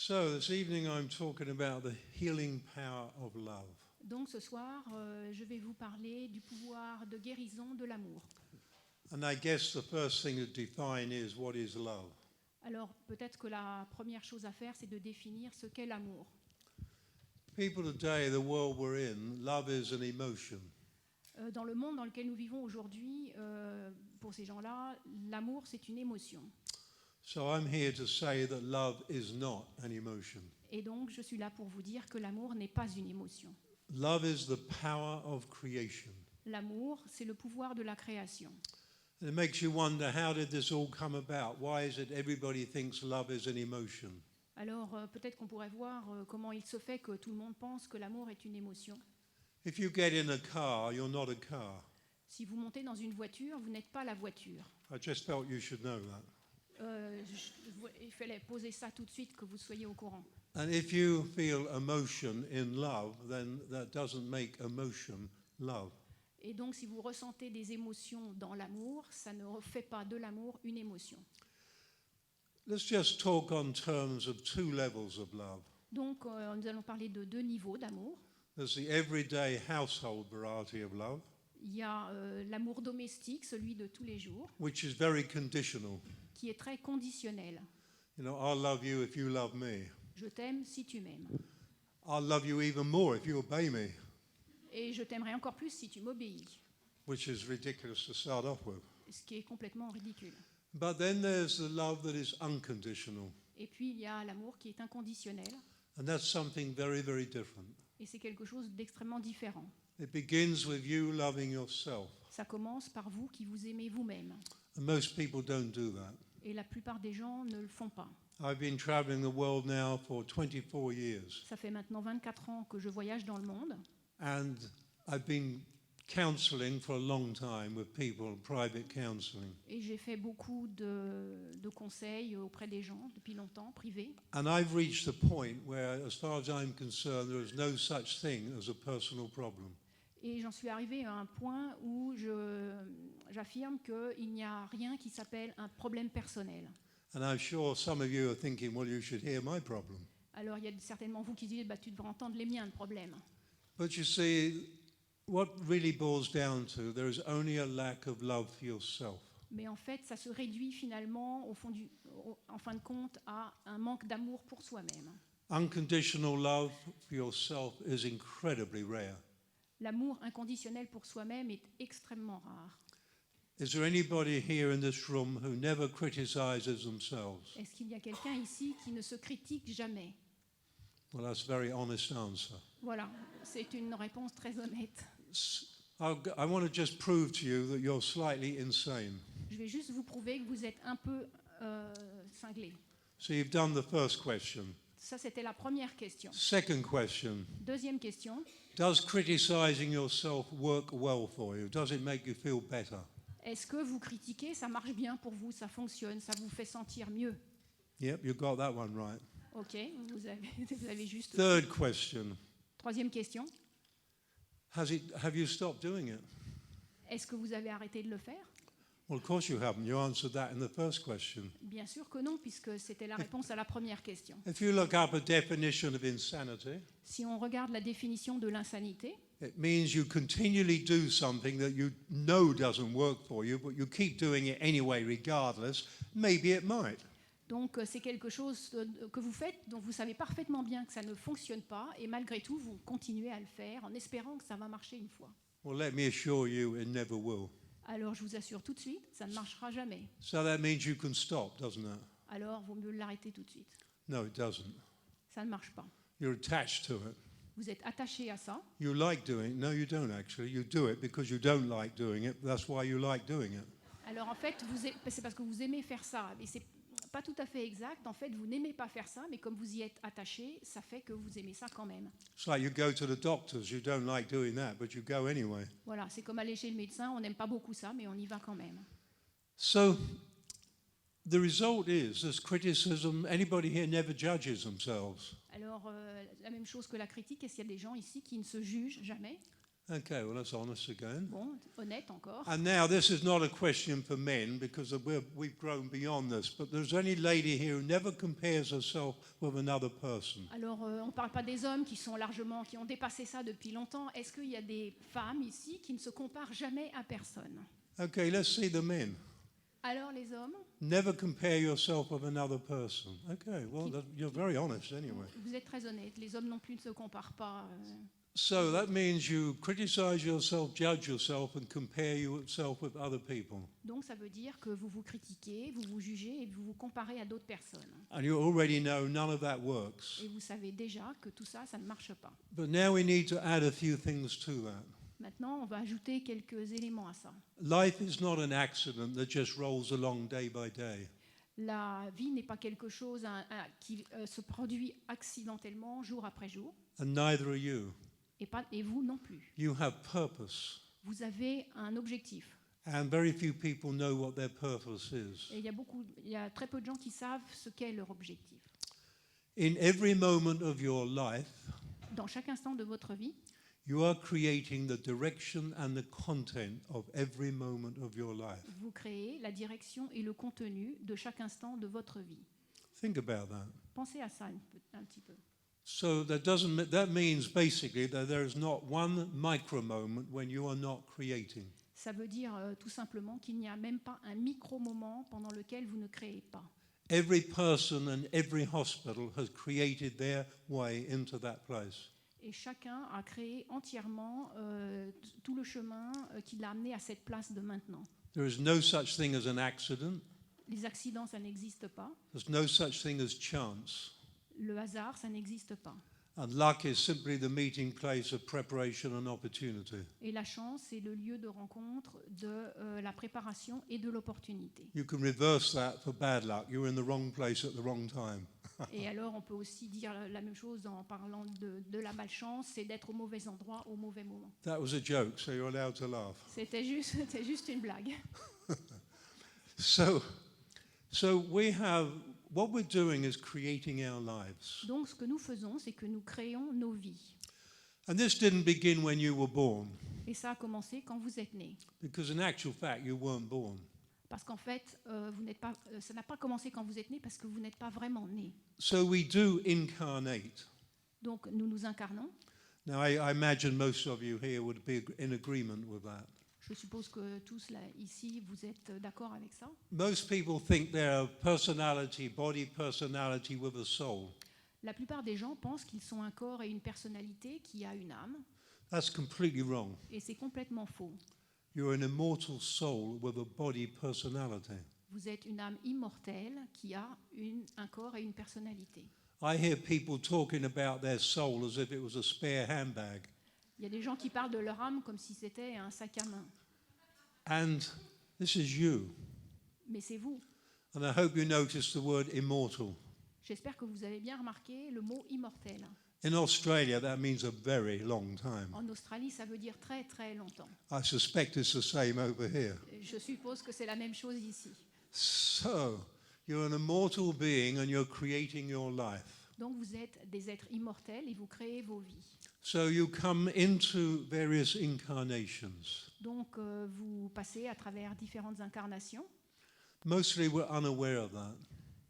So this evening I'm talking about the healing power of love. Donc ce soir, je vais vous parler du pouvoir de guérison de l'amour. And I guess the first thing to define is what is love. Alors peut-être que la première chose à faire, c'est de définir ce qu'est l'amour. People today, the world we're in, love is an emotion. Dans le monde dans lequel nous vivons aujourd'hui, pour ces gens-là, l'amour, c'est une émotion. So I'm here to say that love is not an emotion. Et donc, je suis là pour vous dire que l'amour n'est pas une émotion. Love is the power of creation. L'amour, c'est le pouvoir de la création. And it makes you wonder, how did this all come about? Why is it everybody thinks love is an emotion? Alors, peut-être qu'on pourrait voir comment il se fait que tout le monde pense que l'amour est une émotion. If you get in a car, you're not a car. Si vous montez dans une voiture, vous n'êtes pas la voiture. I just felt you should know that. Il fallait poser ça tout de suite, que vous soyez au courant. And if you feel emotion in love, then that doesn't make emotion love. Et donc, si vous ressentez des émotions dans l'amour, ça ne fait pas de l'amour une émotion. Let's just talk on terms of two levels of love. Donc, nous allons parler de deux niveaux d'amour. There's the everyday household variety of love, Il y a l'amour domestique, celui de tous les jours, which is very conditional. qui est très conditionnel. You know, I'll love you if you love me. Je t'aime si tu m'aimes. I'll love you even more if you obey me, Et je t'aimerai encore plus si tu m'obéis. which is ridiculous to start off with. Ce qui est complètement ridicule. But then there's the love that is unconditional, Et puis, il y a l'amour qui est inconditionnel. and that's something very, very different. Et c'est quelque chose d'extrêmement différent. It begins with you loving yourself, Ça commence par vous qui vous aimez vous-même. and most people don't do that. Et la plupart des gens ne le font pas. I've been traveling the world now for 24 years, Ça fait maintenant 24 ans que je voyage dans le monde. and I've been counseling for a long time with people, private counseling. Et j'ai fait beaucoup de conseils auprès des gens depuis longtemps, privés. And I've reached a point where, as far as I'm concerned, there is no such thing as a personal problem. Et j'en suis arrivée à un point où j'affirme qu'il n'y a rien qui s'appelle un problème personnel. And I'm sure some of you are thinking, well, you should hear my problem. Alors il y a certainement vous qui dites, tu devrais entendre les miens de problèmes. But you see, what really boils down to, there is only a lack of love for yourself. Mais en fait, ça se réduit finalement, en fin de compte, à un manque d'amour pour soi-même. Unconditional love for yourself is incredibly rare. L'amour inconditionnel pour soi-même est extrêmement rare. Is there anybody here in this room who never criticizes themselves? Est-ce qu'il y a quelqu'un ici qui ne se critique jamais? Well, that's a very honest answer. Voilà, c'est une réponse très honnête. I want to just prove to you that you're slightly insane. Je vais juste vous prouver que vous êtes un peu cinglé. So you've done the first question. Ça, c'était la première question. Second question. Deuxième question. Does criticizing yourself work well for you? Does it make you feel better? Est-ce que vous critiquez, ça marche bien pour vous, ça fonctionne, ça vous fait sentir mieux? Yep, you got that one right. Ok, vous avez juste... Third question. Troisième question. Have you stopped doing it? Est-ce que vous avez arrêté de le faire? Well, of course you haven't. You answered that in the first question. Bien sûr que non, puisque c'était la réponse à la première question. If you look up a definition of insanity, Si on regarde la définition de l'insanité, it means you continually do something that you know doesn't work for you, but you keep doing it anyway regardless. Maybe it might. donc c'est quelque chose que vous faites dont vous savez parfaitement bien que ça ne fonctionne pas, et malgré tout, vous continuez à le faire en espérant que ça va marcher une fois. Well, let me assure you, it never will. Alors je vous assure tout de suite, ça ne marchera jamais. So that means you can stop, doesn't it? Alors vaut mieux l'arrêter tout de suite. No, it doesn't. Ça ne marche pas. You're attached to it. Vous êtes attaché à ça. You like doing it. No, you don't actually. You do it because you don't like doing it. That's why you like doing it. Alors en fait, c'est parce que vous aimez faire ça. Et c'est pas tout à fait exact. En fait, vous n'aimez pas faire ça, mais comme vous y êtes attaché, ça fait que vous aimez ça quand même. It's like you go to the doctors. You don't like doing that, but you go anyway. Voilà, c'est comme aller chez le médecin. On n'aime pas beaucoup ça, mais on y va quand même. So the result is this criticism. Anybody here never judges themselves. Alors, la même chose que la critique, est-ce qu'il y a des gens ici qui ne se jugent jamais? Okay, well, that's honest again. Bon, honnête encore. And now, this is not a question for men because we've grown beyond this, but there's any lady here who never compares herself with another person. Alors, on ne parle pas des hommes qui ont dépassé ça depuis longtemps. Est-ce qu'il y a des femmes ici qui ne se comparent jamais à personne? Okay, let's see the men. Alors, les hommes, Never compare yourself with another person. Okay, well, you're very honest anyway. vous êtes très honnêtes. Les hommes non plus ne se comparent pas. So that means you criticize yourself, judge yourself, and compare yourself with other people. Donc, ça veut dire que vous vous critiquez, vous vous jugez et vous vous comparez à d'autres personnes. And you already know none of that works. Et vous savez déjà que tout ça, ça ne marche pas. But now we need to add a few things to that. Maintenant, on va ajouter quelques éléments à ça. Life is not an accident that just rolls along day by day. La vie n'est pas quelque chose qui se produit accidentellement jour après jour, And neither are you. et vous non plus. You have purpose. Vous avez un objectif. And very few people know what their purpose is. Et il y a très peu de gens qui savent ce qu'est leur objectif. In every moment of your life, Dans chaque instant de votre vie, you are creating the direction and the content of every moment of your life. vous créez la direction et le contenu de chaque instant de votre vie. Think about that. Pensez à ça un petit peu. So that means basically that there is not one micro moment when you are not creating. Ça veut dire tout simplement qu'il n'y a même pas un micro-moment pendant lequel vous ne créez pas. Every person and every hospital has created their way into that place. Et chacun a créé entièrement tout le chemin qui l'a amené à cette place de maintenant. There is no such thing as an accident. Les accidents, ça n'existe pas. There's no such thing as chance. Le hasard, ça n'existe pas. And luck is simply the meeting place of preparation and opportunity. Et la chance, c'est le lieu de rencontre de la préparation et de l'opportunité. You can reverse that for bad luck. You're in the wrong place at the wrong time. Et alors, on peut aussi dire la même chose en parlant de la malchance, c'est d'être au mauvais endroit au mauvais moment. That was a joke, so you're allowed to laugh. C'était juste une blague. So what we're doing is creating our lives. Donc, ce que nous faisons, c'est que nous créons nos vies. And this didn't begin when you were born, Et ça a commencé quand vous êtes né. because in actual fact, you weren't born. Parce qu'en fait, ça n'a pas commencé quand vous êtes né parce que vous n'êtes pas vraiment né. So we do incarnate. Donc, nous nous incarnons. Now, I imagine most of you here would be in agreement with that. Je suppose que tous là, ici, vous êtes d'accord avec ça. Most people think they're a personality, body personality with a soul. La plupart des gens pensent qu'ils sont un corps et une personnalité qui a une âme, That's completely wrong. et c'est complètement faux. You're an immortal soul with a body personality. Vous êtes une âme immortelle qui a un corps et une personnalité. I hear people talking about their soul as if it was a spare handbag. Il y a des gens qui parlent de leur âme comme si c'était un sac à main. And this is you. Mais c'est vous. And I hope you notice the word immortal. J'espère que vous avez bien remarqué le mot immortel. In Australia, that means a very long time. En Australie, ça veut dire très très longtemps. I suspect it's the same over here. Je suppose que c'est la même chose ici. So, you're an immortal being and you're creating your life. Donc vous êtes des êtres immortels et vous créez vos vies. So you come into various incarnations. Donc vous passez à travers différentes incarnations. Mostly we're unaware of that.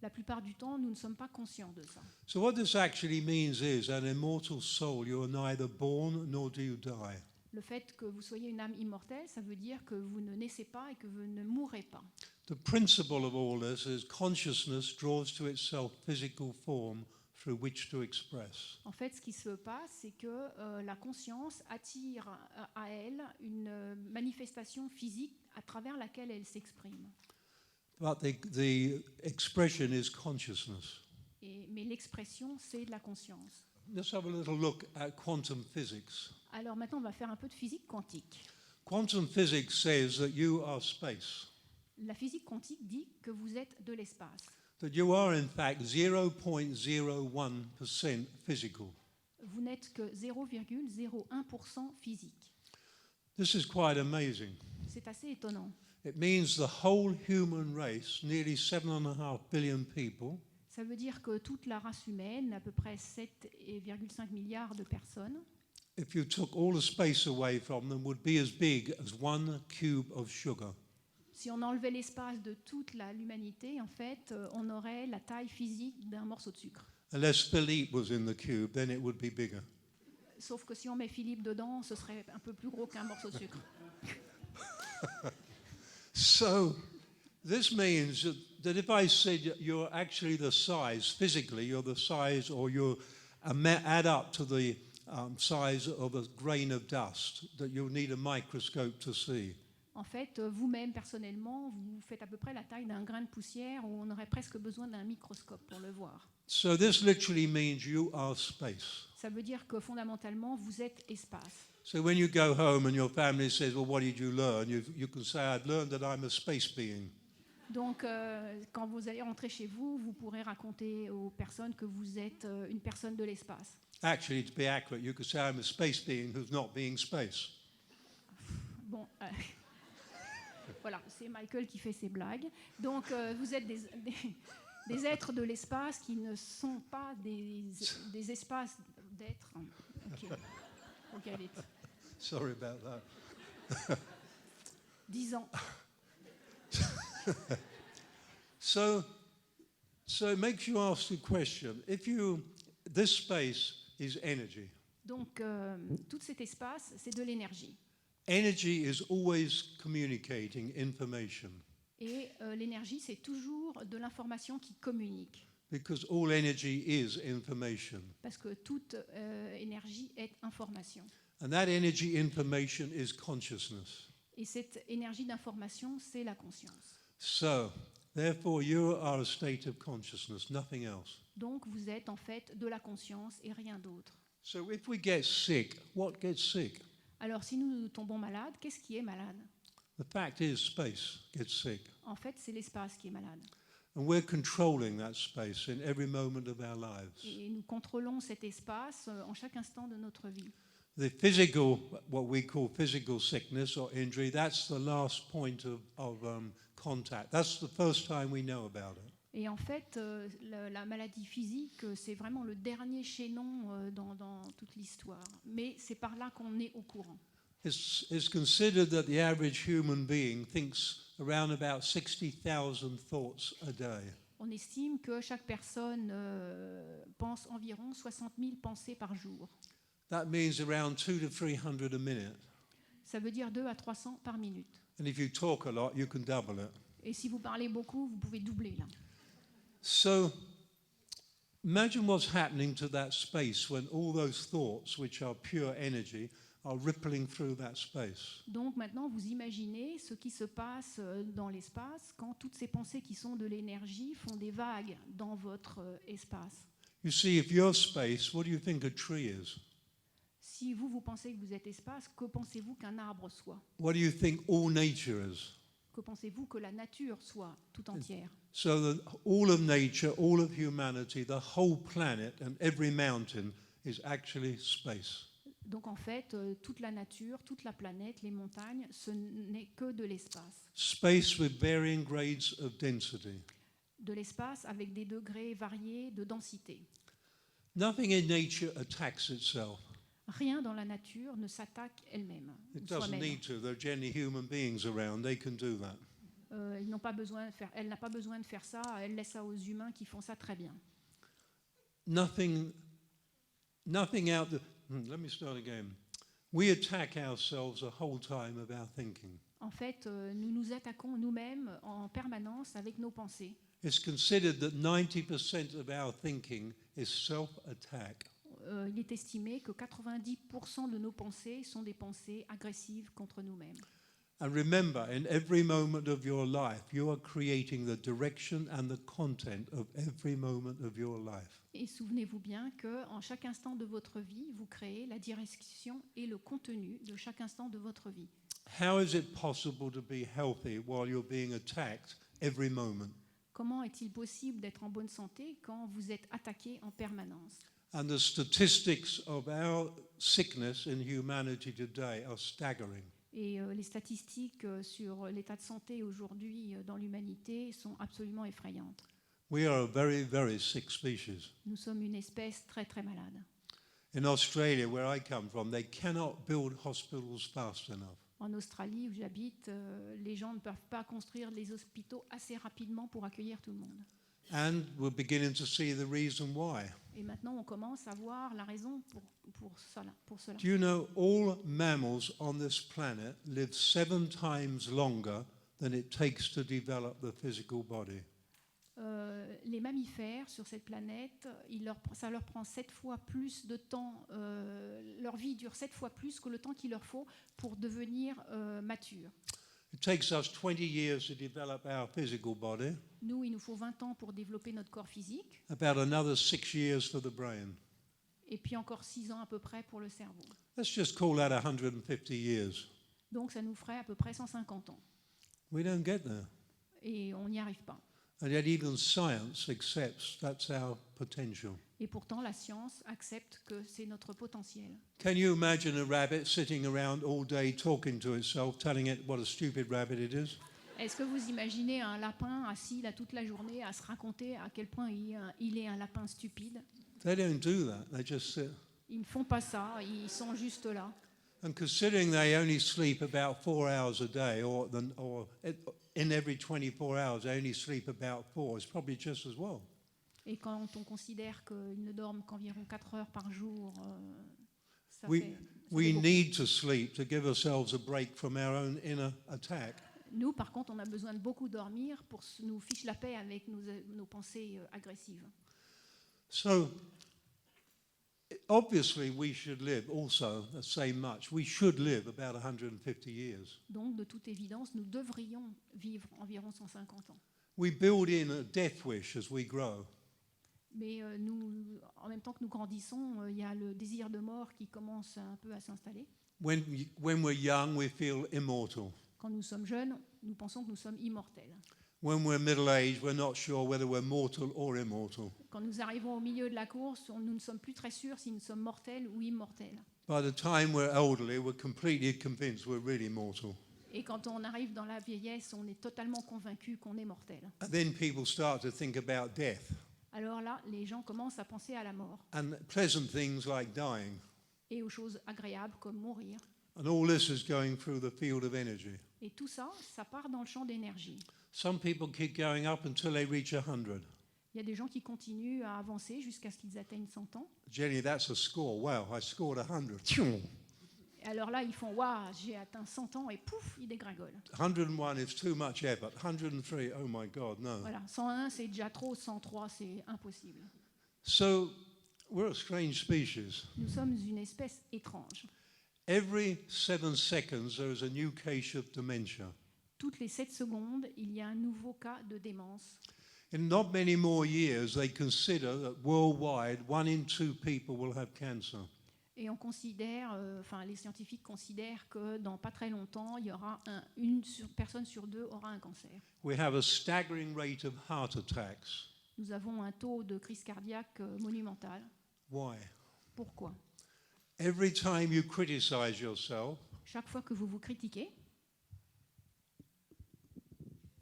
La plupart du temps, nous ne sommes pas conscients de ça. So what this actually means is an immortal soul, you're neither born nor do you die. Le fait que vous soyez une âme immortelle, ça veut dire que vous ne naissez pas et que vous ne mourrez pas. The principle of all this is consciousness draws to itself physical form through which to express. En fait, ce qui se passe, c'est que la conscience attire à elle une manifestation physique à travers laquelle elle s'exprime. But the expression is consciousness. Mais l'expression, c'est de la conscience. Let's have a little look at quantum physics. Alors maintenant, on va faire un peu de physique quantique. Quantum physics says that you are space, La physique quantique dit que vous êtes de l'espace. that you are in fact 0.01% physical. Vous n'êtes que 0,01% physique. This is quite amazing. C'est assez étonnant. It means the whole human race, nearly 7.5 billion people, Ça veut dire que toute la race humaine, à peu près 7,5 milliards de personnes, if you took all the space away from them, would be as big as 1 cube of sugar. Si on enlevait l'espace de toute l'humanité, en fait, on aurait la taille physique d'un morceau de sucre. Unless Philippe was in the cube, then it would be bigger. Sauf que si on met Philippe dedans, ce serait un peu plus gros qu'un morceau de sucre. So this means that if I said you're actually the size, physically, you're the size, or you add up to the size of a grain of dust, that you'll need a microscope to see. En fait, vous-même, personnellement, vous faites à peu près la taille d'un grain de poussière où on aurait presque besoin d'un microscope pour le voir. So this literally means you are space. Ça veut dire que fondamentalement, vous êtes espace. So when you go home and your family says, well, what did you learn? You can say, I've learned that I'm a space being. Donc, quand vous allez rentrer chez vous, vous pourrez raconter aux personnes que vous êtes une personne de l'espace. Actually, to be accurate, you could say I'm a space being who's not being space. Bon, voilà, c'est Michael qui fait ses blagues. Donc, vous êtes des êtres de l'espace qui ne sont pas des espaces d'êtres. Ok, ok, vite. Sorry about that. 10 ans. So it makes you ask the question, this space is energy. Donc, tout cet espace, c'est de l'énergie. Energy is always communicating information Et l'énergie, c'est toujours de l'information qui communique. because all energy is information. Parce que toute énergie est information. And that energy information is consciousness. Et cette énergie d'information, c'est la conscience. So, therefore, you are a state of consciousness, nothing else. Donc, vous êtes en fait de la conscience et rien d'autre. So if we get sick, what gets sick? Alors, si nous tombons malades, qu'est-ce qui est malade? The fact is, space gets sick. En fait, c'est l'espace qui est malade. And we're controlling that space in every moment of our lives. Et nous contrôlons cet espace en chaque instant de notre vie. The physical, what we call physical sickness or injury, that's the last point of contact. That's the first time we know about it. Et en fait, la maladie physique, c'est vraiment le dernier chaînon dans toute l'histoire. Mais c'est par là qu'on est au courant. It's considered that the average human being thinks around about 60,000 thoughts a day. On estime que chaque personne pense environ 60 000 pensées par jour. That means around 200 to 300 a minute. Ça veut dire 2 à 300 par minute. And if you talk a lot, you can double it. Et si vous parlez beaucoup, vous pouvez doubler là. So imagine what's happening to that space when all those thoughts, which are pure energy, are rippling through that space. Donc maintenant, vous imaginez ce qui se passe dans l'espace quand toutes ces pensées qui sont de l'énergie font des vagues dans votre espace. You see, if you're space, what do you think a tree is? Si vous pensez que vous êtes espace, que pensez-vous qu'un arbre soit? What do you think all nature is? Que pensez-vous que la nature soit tout entière? So that all of nature, all of humanity, the whole planet and every mountain is actually space. Donc en fait, toute la nature, toute la planète, les montagnes, ce n'est que de l'espace. Space with varying grades of density. De l'espace avec des degrés variés de densité. Nothing in nature attacks itself. Rien dans la nature ne s'attaque elle-même. It ou doesn't soi-même. need to. There are generally human beings around. They can do that. Elle n'a pas besoin de faire ça. Elle laisse ça aux humains qui font ça très bien. Nothing out there. Let me start again. We attack ourselves the whole time of our thinking. En fait, nous nous attaquons nous-mêmes en permanence avec nos pensées. It's considered that 90% of our thinking is self-attack. Il est estimé que 90% de nos pensées sont des pensées agressives contre nous-mêmes. And remember, in every moment of your life, you are creating the direction and the content of every moment of your life. Et souvenez-vous bien qu'en chaque instant de votre vie, vous créez la direction et le contenu de chaque instant de votre vie. How is it possible to be healthy while you're being attacked every moment? Comment est-il possible d'être en bonne santé quand vous êtes attaqué en permanence? And the statistics of our sickness in humanity today are staggering. Et les statistiques sur l'état de santé aujourd'hui dans l'humanité sont absolument effrayantes. We are a very, very sick species. Nous sommes une espèce très très malade. In Australia, where I come from, they cannot build hospitals fast enough. En Australie, où j'habite, les gens ne peuvent pas construire les hôpitaux assez rapidement pour accueillir tout le monde. And we're beginning to see the reason why. Et maintenant, on commence à voir la raison pour cela. Do you know all mammals on this planet live 7 times longer than it takes to develop the physical body? Les mammifères sur cette planète, ça leur prend 7 fois plus de temps, leur vie dure 7 fois plus que le temps qu'il leur faut pour devenir mature. It takes us 20 years to develop our physical body, Nous, il nous faut 20 ans pour développer notre corps physique, about another 6 years for the brain. et puis encore 6 ans à peu près pour le cerveau. Let's just call that 150 years. Donc ça nous ferait à peu près 150 ans. We don't get there. Et on n'y arrive pas. And yet even science accepts that's our potential. Et pourtant, la science accepte que c'est notre potentiel. Can you imagine a rabbit sitting around all day talking to itself, telling it what a stupid rabbit it is? Est-ce que vous imaginez un lapin assis là toute la journée à se raconter à quel point il est un lapin stupide? They don't do that. They just sit. Ils ne font pas ça, ils sont juste là. And considering they only sleep about 4 hours a day, or in every 24 hours they only sleep about 4, it's probably just as well. Et quand on considère qu'ils ne dorment qu'environ 4 heures par jour, ça We fait we beaucoup. need to sleep to give ourselves a break from our own inner attack. Nous, par contre, on a besoin de beaucoup dormir pour nous fiche la paix avec nos pensées agressives. So obviously we should live also the same much. We should live about 150 years. Donc, de toute évidence, nous devrions vivre environ 150 ans. We build in a death wish as we grow. Mais nous, en même temps que nous grandissons, il y a le désir de mort qui commence un peu à s'installer. When we're young, we feel immortal. Quand nous sommes jeunes, nous pensons que nous sommes immortels. When we're middle-aged, we're not sure whether we're mortal or immortal. Quand nous arrivons au milieu de la course, nous ne sommes plus très sûrs si nous sommes mortels ou immortels. By the time we're elderly, we're completely convinced we're really mortal. Et quand on arrive dans la vieillesse, on est totalement convaincu qu'on est mortel. And then people start to think about death Alors là, les gens commencent à penser à la mort and pleasant things like dying. et aux choses agréables comme mourir. And all this is going through the field of energy. Et tout ça, ça part dans le champ d'énergie. Some people keep going up until they reach 100. Il y a des gens qui continuent à avancer jusqu'à ce qu'ils atteignent 100 ans. Jenny, that's a score. Wow, I scored 100. Et alors là, ils font « Waouh, j'ai atteint 100 ans » et pouf, ils dégringolent. 101 is too much effort. 103, oh my God, no. Voilà, 101, c'est déjà trop, 103, c'est impossible. So we're a strange species. Nous sommes une espèce étrange. Every 7 seconds, there is a new case of dementia. Toutes les 7 secondes, il y a un nouveau cas de démence. In not many more years, they consider that worldwide, 1 in 2 people will have cancer. Et on considère, les scientifiques considèrent que dans pas très longtemps, il y aura une personne sur 2 aura un cancer. We have a staggering rate of heart attacks. Nous avons un taux de crise cardiaque monumental. Why? Pourquoi? Every time you criticize yourself, Chaque fois que vous vous critiquez,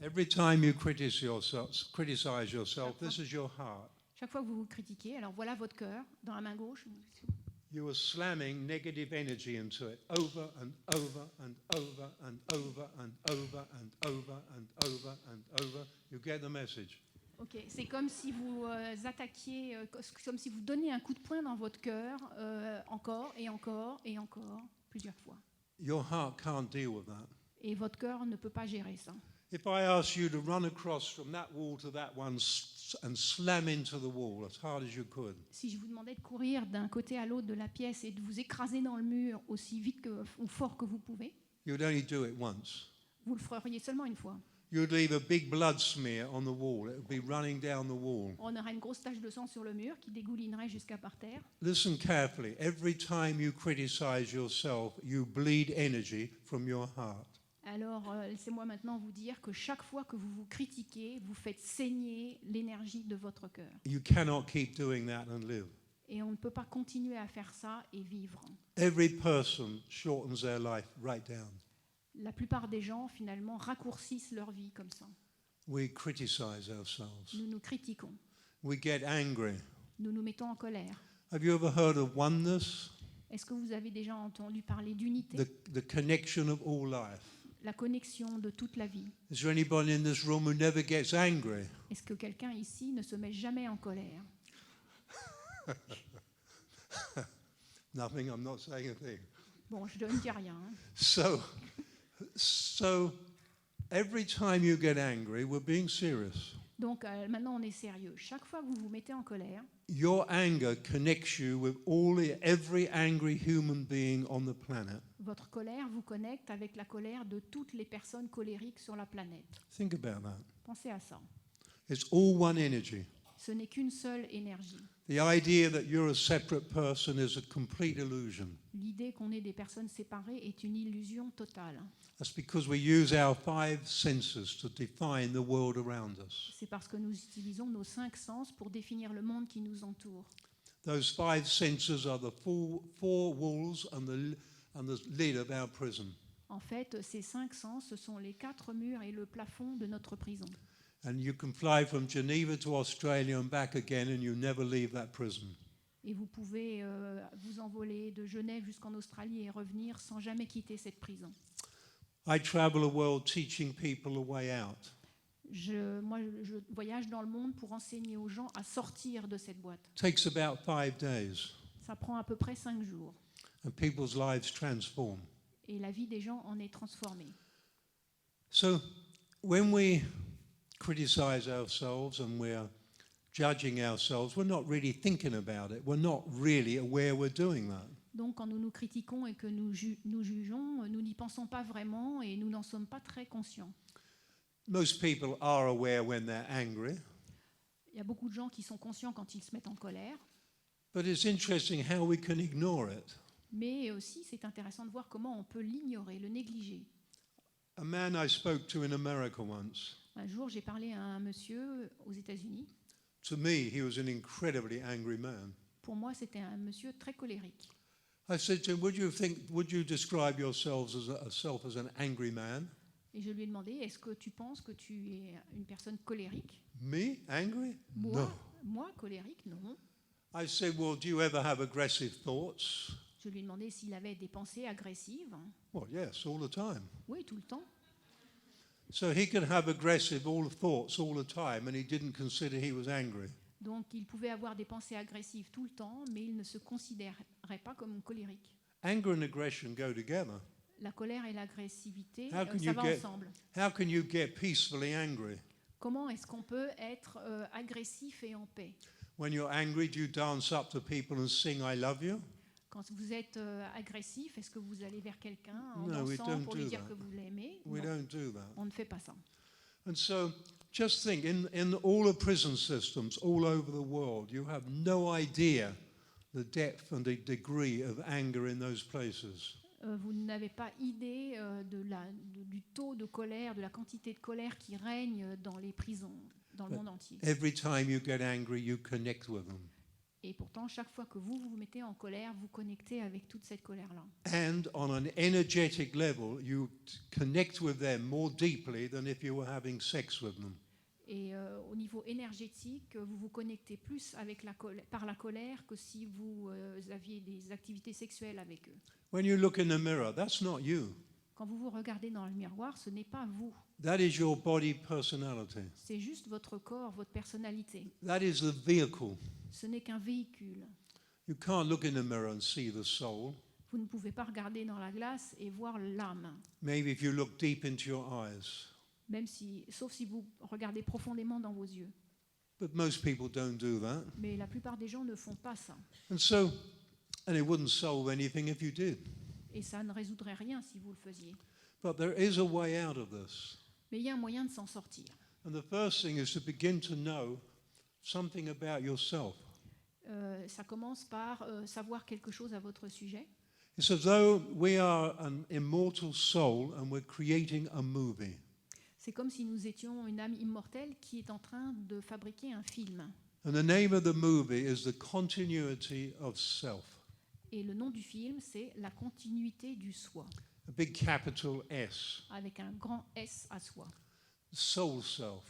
every time you criticize yourself, this is your heart. chaque fois que vous vous critiquez, alors voilà votre cœur dans la main gauche. You are slamming negative energy into it over and over and over and over and over and over and over and over. You get the message. Ok, c'est comme si vous attaquiez, comme si vous donniez un coup de poing dans votre cœur, encore et encore et encore, plusieurs fois. Your heart can't deal with that. Et votre cœur ne peut pas gérer ça. If I ask you to run across from that wall to that one and slam into the wall as hard as you could, Si je vous demandais de courir d'un côté à l'autre de la pièce et de vous écraser dans le mur aussi vite ou fort que vous pouvez, you'd only do it once. vous le feriez seulement une fois. You'd leave a big blood smear on the wall. It would be running down the wall. On aurait une grosse tache de sang sur le mur qui dégoulinerait jusqu'à par terre. Listen carefully. Every time you criticize yourself, you bleed energy from your heart. Alors, laissez-moi maintenant vous dire que chaque fois que vous vous critiquez, vous faites saigner l'énergie de votre cœur. You cannot keep doing that and live. Et on ne peut pas continuer à faire ça et vivre. Every person shortens their life right down. La plupart des gens, finalement, raccourcissent leur vie comme ça. We criticize ourselves. Nous nous critiquons, We get angry. nous nous mettons en colère. Have you ever heard of oneness? Est-ce que vous avez déjà entendu parler d'unité, The connection of all life. la connexion de toute la vie? Is there anybody in this room who never gets angry? Est-ce que quelqu'un ici ne se met jamais en colère? Nothing, I'm not saying a thing. Bon, je ne dis rien. Hein. So every time you get angry, we're being serious. Donc maintenant on est sérieux. Chaque fois que vous vous mettez en colère, Your anger connects you with every angry human being on the planet. votre colère vous connecte avec la colère de toutes les personnes colériques sur la planète. Think about that. Pensez à ça. It's all one energy. Ce n'est qu'une seule énergie. The idea that you're a separate person is a complete illusion. L'idée qu'on est des personnes séparées est une illusion totale. That's because we use our 5 senses to define the world around us. C'est parce que nous utilisons nos 5 sens pour définir le monde qui nous entoure. Those 5 senses are the four walls and the lid of our prison. En fait, ces 5 sens, ce sont les 4 murs et le plafond de notre prison. And you can fly from Geneva to Australia and back again and you never leave that prison. Et vous pouvez vous envoler de Genève jusqu'en Australie et revenir sans jamais quitter cette prison. I travel the world teaching people a way out. Je voyage dans le monde pour enseigner aux gens à sortir de cette boîte. It takes about 5 days Ça prend à peu près 5 jours. and people's lives transform. Et la vie des gens en est transformée. So when we criticize ourselves and we're judging ourselves, we're not really thinking about it. We're not really aware we're doing that. Donc quand nous nous critiquons et que nous jugeons, nous n'y pensons pas vraiment et nous n'en sommes pas très conscients. Most people are aware when they're angry, Il y a beaucoup de gens qui sont conscients quand ils se mettent en colère, but it's interesting how we can ignore it. mais aussi c'est intéressant de voir comment on peut l'ignorer, le négliger. A man I spoke to in America once, Un jour, j'ai parlé à un monsieur aux États-Unis. to me, he was an incredibly angry man. Pour moi, c'était un monsieur très colérique. I said to him, would you describe yourselves as an angry man? Et je lui ai demandé, est-ce que tu penses que tu es une personne colérique? Me? Angry? No. Moi, colérique, non. I said, well, do you ever have aggressive thoughts? Je lui ai demandé s'il avait des pensées agressives. Well, yes, all the time. Oui, tout le temps. So he could have aggressive thoughts all the time, and he didn't consider he was angry. Donc, il pouvait avoir des pensées agressives tout le temps, mais il ne se considérait pas comme colérique. Anger and aggression go together. La colère et l'agressivité, How can ça you va get- ensemble. How can you get peacefully angry? Comment est-ce qu'on peut être agressif et en paix? When you're angry, do you dance up to people and sing I love you? Quand vous êtes agressif, est-ce que vous allez vers quelqu'un en No, we dansant don't pour do lui dire that. que vous l'aimez? We Non, don't do that. on ne fait pas ça. And so just think, in all the prison systems all over the world, you have no idea the depth and the degree of anger in those places. Vous n'avez pas idée du taux de colère, de la quantité de colère qui règne dans les prisons, dans le monde entier. Every time you get angry, you connect with them. Et pourtant, chaque fois que vous vous mettez en colère, vous connectez avec toute cette colère-là. And on an energetic level, you connect with them more deeply than if you were having sex with them. Et au niveau énergétique, vous vous connectez plus avec par la colère que si vous aviez des activités sexuelles avec eux. When you look in the mirror, that's not you. Quand vous vous regardez dans le miroir, ce n'est pas vous. That is your body personality. C'est juste votre corps, votre personnalité. That is the vehicle. Ce n'est qu'un véhicule. You can't look in the mirror and see the soul. Vous ne pouvez pas regarder dans la glace et voir l'âme, Maybe if you look deep into your eyes. sauf si vous regardez profondément dans vos yeux. But most people don't do that. Mais la plupart des gens ne font pas ça. And it wouldn't solve anything if you did. Et ça ne résoudrait rien si vous le faisiez. But there is a way out of this. Mais il y a un moyen de s'en sortir. And the first thing is to begin to know something about yourself. Ça commence par savoir quelque chose à votre sujet. It's as though we are an immortal soul and we're creating a movie. C'est comme si nous étions une âme immortelle qui est en train de fabriquer un film. And the name of the movie is The Continuity of Self. Et le nom du film, c'est La continuité du soi, A big capital S. avec un grand S à soi, Soul self.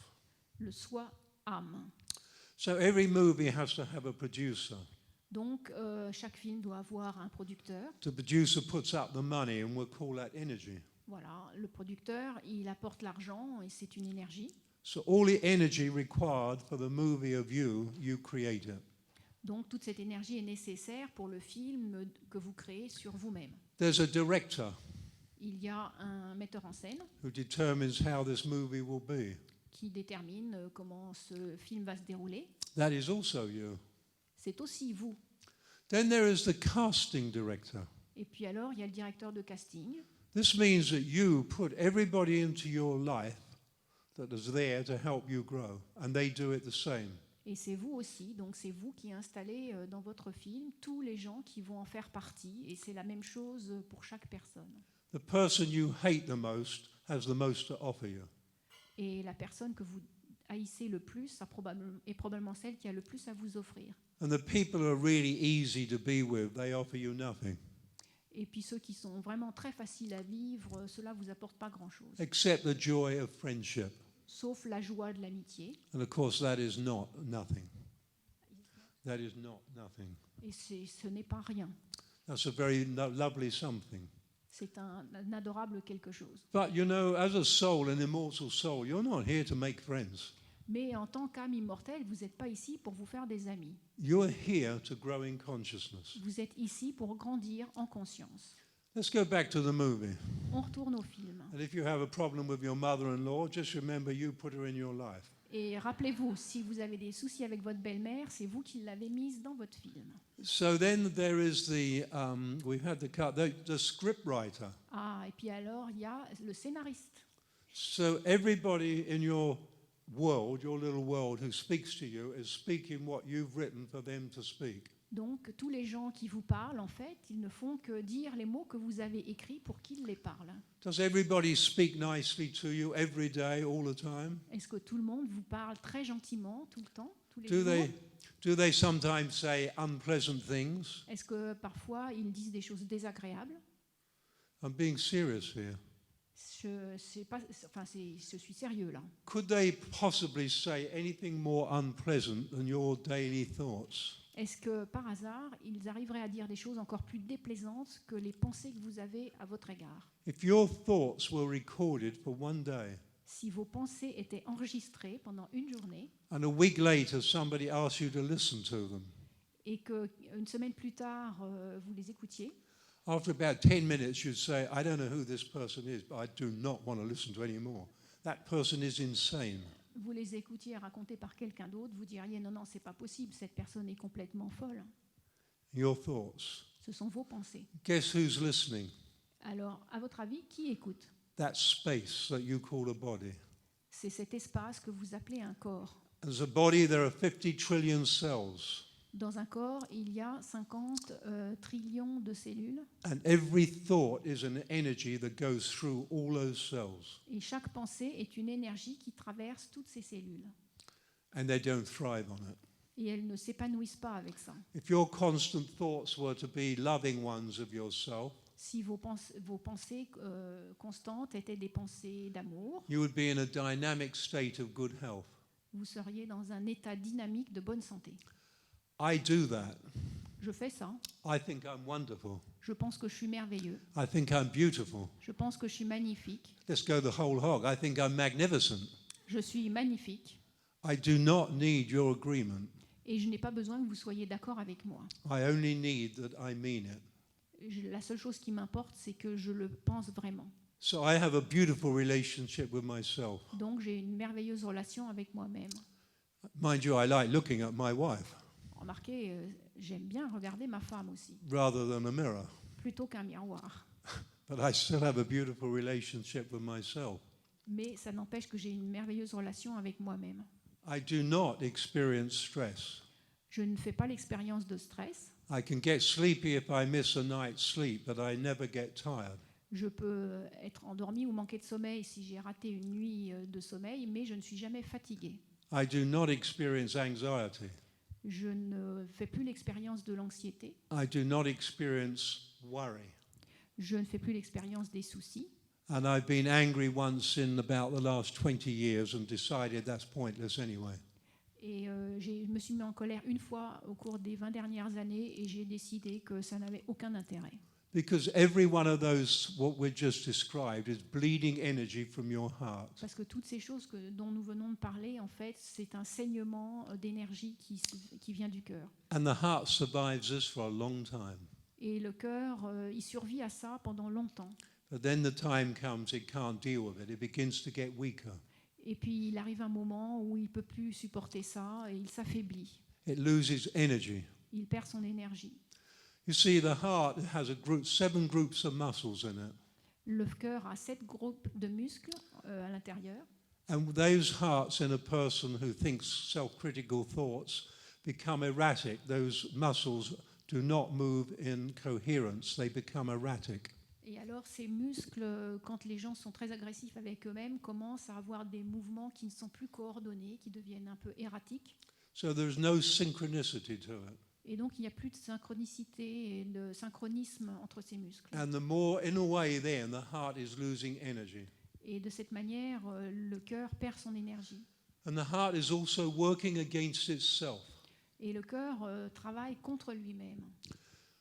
le soi âme. So every movie has to have a producer. Donc, chaque film doit avoir un producteur. The producer puts up the money, and we'll call that energy. Voilà, le producteur, il apporte l'argent et c'est une énergie. So all the energy required for the movie of you create it. Donc, toute cette énergie est nécessaire pour le film que vous créez sur vous-même. There's a director Il y a un metteur en scène who determines how this movie will be. qui détermine comment ce film va se dérouler. That is also you. C'est aussi vous. Then there is the casting director. Et puis alors, il y a le directeur de casting. This means that you put everybody into your life that is there to help you grow, and they do it the same. Et c'est vous aussi, donc c'est vous qui installez dans votre film tous les gens qui vont en faire partie, et c'est la même chose pour chaque personne. The person you hate the most has the most to offer you. Et la personne que vous haïssez le plus est probablement celle qui a le plus à vous offrir. And the people who are really easy to be with, they offer you nothing, Et puis ceux qui sont vraiment très faciles à vivre, cela ne vous apporte pas grand-chose, except the joy of friendship. sauf la joie de l'amitié. And of course, that is not nothing. That is not nothing. Et ce n'est pas rien, That's a very lovely something. c'est un adorable quelque chose. But you know, as a soul, an immortal soul, you're not here to make friends. Mais en tant qu'âme immortelle, vous n'êtes pas ici pour vous faire des amis. You're here to grow in consciousness. Vous êtes ici pour grandir en conscience. Let's go back to the movie. On retourne au film. And if you have a problem with your mother-in-law, just remember you put her in your life. Et rappelez-vous, si vous avez des soucis avec votre belle-mère, c'est vous qui l'avez mise dans votre film. So then there is we've had the script writer. Ah, et puis alors, il y a le scénariste. So everybody in your world, your little world who speaks to you is speaking what you've written for them to speak. Donc, tous les gens qui vous parlent, en fait, ils ne font que dire les mots que vous avez écrits pour qu'ils les parlent. Does everybody speak nicely to you every day, all the time? Est-ce que tout le monde vous parle très gentiment tout le temps, tous les Do jours? do they sometimes say unpleasant things? Est-ce que parfois ils disent des choses désagréables? I'm being serious here. Je suis sérieux là. Could they possibly say anything more unpleasant than your daily thoughts? Est-ce que par hasard, ils arriveraient à dire des choses encore plus déplaisantes que les pensées que vous avez à votre égard? If your thoughts were recorded for one day, Si vos pensées étaient enregistrées pendant une journée and a week later somebody asked you to listen to them, et qu'une semaine plus tard, vous les écoutiez, after about 10 minutes you'd say, I don't know who this person is, but I do not want to listen to any more. That person is insane. vous les écoutiez racontés par quelqu'un d'autre, vous diriez non, non, c'est pas possible, cette personne est complètement folle. Your thoughts. Ce sont vos pensées. Guess who's listening? Alors, à votre avis, qui écoute? That space that you call a body. C'est cet espace que vous appelez un corps. As a body, there are 50 trillion cells. Dans un corps, il y a 50 trillions de cellules And every thought is an energy that goes through all those cells. et chaque pensée est une énergie qui traverse toutes ces cellules. And they don't thrive on it. Et elles ne s'épanouissent pas avec ça. If your constant thoughts were to be loving ones of yourself, Si vos pensées constantes étaient des pensées d'amour, you would be in a dynamic state of good health. vous seriez dans un état dynamique de bonne santé. I do that. Je fais ça. I think I'm wonderful. Je pense que je suis merveilleux. I think I'm beautiful. Je pense que je suis magnifique. Let's go the whole hog. I think I'm magnificent. Je suis magnifique. I do not need your agreement. Et je n'ai pas besoin que vous soyez d'accord avec moi. I only need that I mean it. La seule chose qui m'importe, c'est que je le pense vraiment. So I have a beautiful relationship with myself. Donc j'ai une merveilleuse relation avec moi-même. Mind you, I like looking at my wife Remarquez, j'aime bien regarder ma femme aussi, rather than a mirror. plutôt qu'un miroir. But I still have a beautiful relationship with myself. Mais ça n'empêche que j'ai une merveilleuse relation avec moi-même. I do not experience stress. Je ne fais pas l'expérience de stress. I can get sleepy if I miss a night's sleep, but I never get tired. Je peux être endormi ou manquer de sommeil si j'ai raté une nuit de sommeil, mais je ne suis jamais fatiguée. I do not experience anxiety. Je ne fais plus l'expérience de l'anxiété. I do not experience worry. Je ne fais plus l'expérience des soucis. And I've been angry once in about the last 20 years and decided that's pointless anyway. Et je me suis mis en colère une fois au cours des 20 dernières années et j'ai décidé que ça n'avait aucun intérêt. Because every one of those, what we just described, is bleeding energy from your heart. Parce que toutes ces choses dont nous venons de parler, en fait, c'est un saignement d'énergie qui vient du cœur. And the heart survives this for a long time. Et le cœur, il survit à ça pendant longtemps. But then the time comes it can't deal with it. It begins to get weaker. Et puis il arrive un moment où il ne peut plus supporter ça et il s'affaiblit. It loses energy. Il perd son énergie. You see, the heart has 7 groups of muscles in it. Le cœur a 7 groupes de muscles à l'intérieur. And those hearts in a person who thinks self-critical thoughts become erratic. Those muscles do not move in coherence. They become erratic. Et alors ces muscles, quand les gens sont très agressifs avec eux-mêmes, commencent à avoir des mouvements qui ne sont plus coordonnés, qui deviennent un peu erratiques. So there's no synchronicity to it. Et donc il n'y a plus de synchronicité et de synchronisme entre ces muscles. And the more, in a way, then the heart is losing energy. Et de cette manière, le cœur perd son énergie. And the heart is also working against itself. Et le cœur travaille contre lui-même.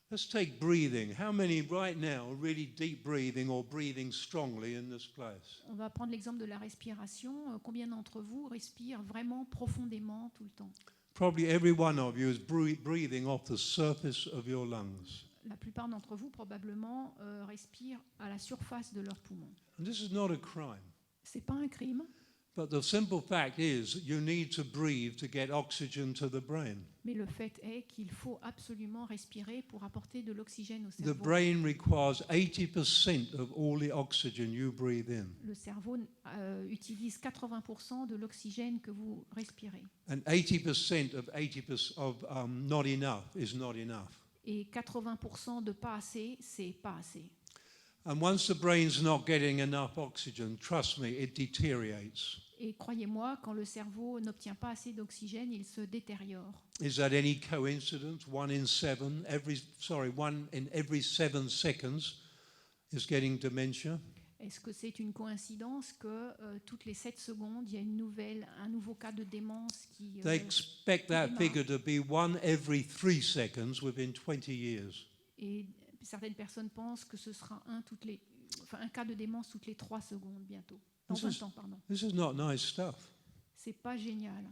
Let's take breathing. How many right now are really deep breathing or breathing strongly in this place? On va prendre l'exemple de la respiration. Combien d'entre vous respirent vraiment profondément tout le temps? Probably every one of you is breathing off the surface of your lungs. La plupart d'entre vous probablement respirent à la surface de leurs poumons. And this is not a crime. C'est pas un crime, But the simple fact is you need to breathe to get oxygen to the brain. mais le fait est qu'il faut absolument respirer pour apporter de l'oxygène au The cerveau. brain requires 80% of all the oxygen you breathe in. Le cerveau utilise 80% de l'oxygène que vous respirez. And 80% of not enough is not enough. Et 80% de pas assez, c'est pas assez. And once the brain's not getting enough oxygen, trust me, it deteriorates. Et croyez-moi, quand le cerveau n'obtient pas assez d'oxygène, il se détériore. Is that any coincidence? One in every 7 seconds is getting dementia. Est-ce que c'est une coïncidence que toutes les 7 secondes, il y a un nouveau cas de démence qui... They expect that figure to be 1 every 3 seconds within 20 years. Et certaines personnes pensent que ce sera un cas de démence toutes les 3 secondes bientôt. Dans 20 ans, pardon. This is not nice stuff. C'est pas génial.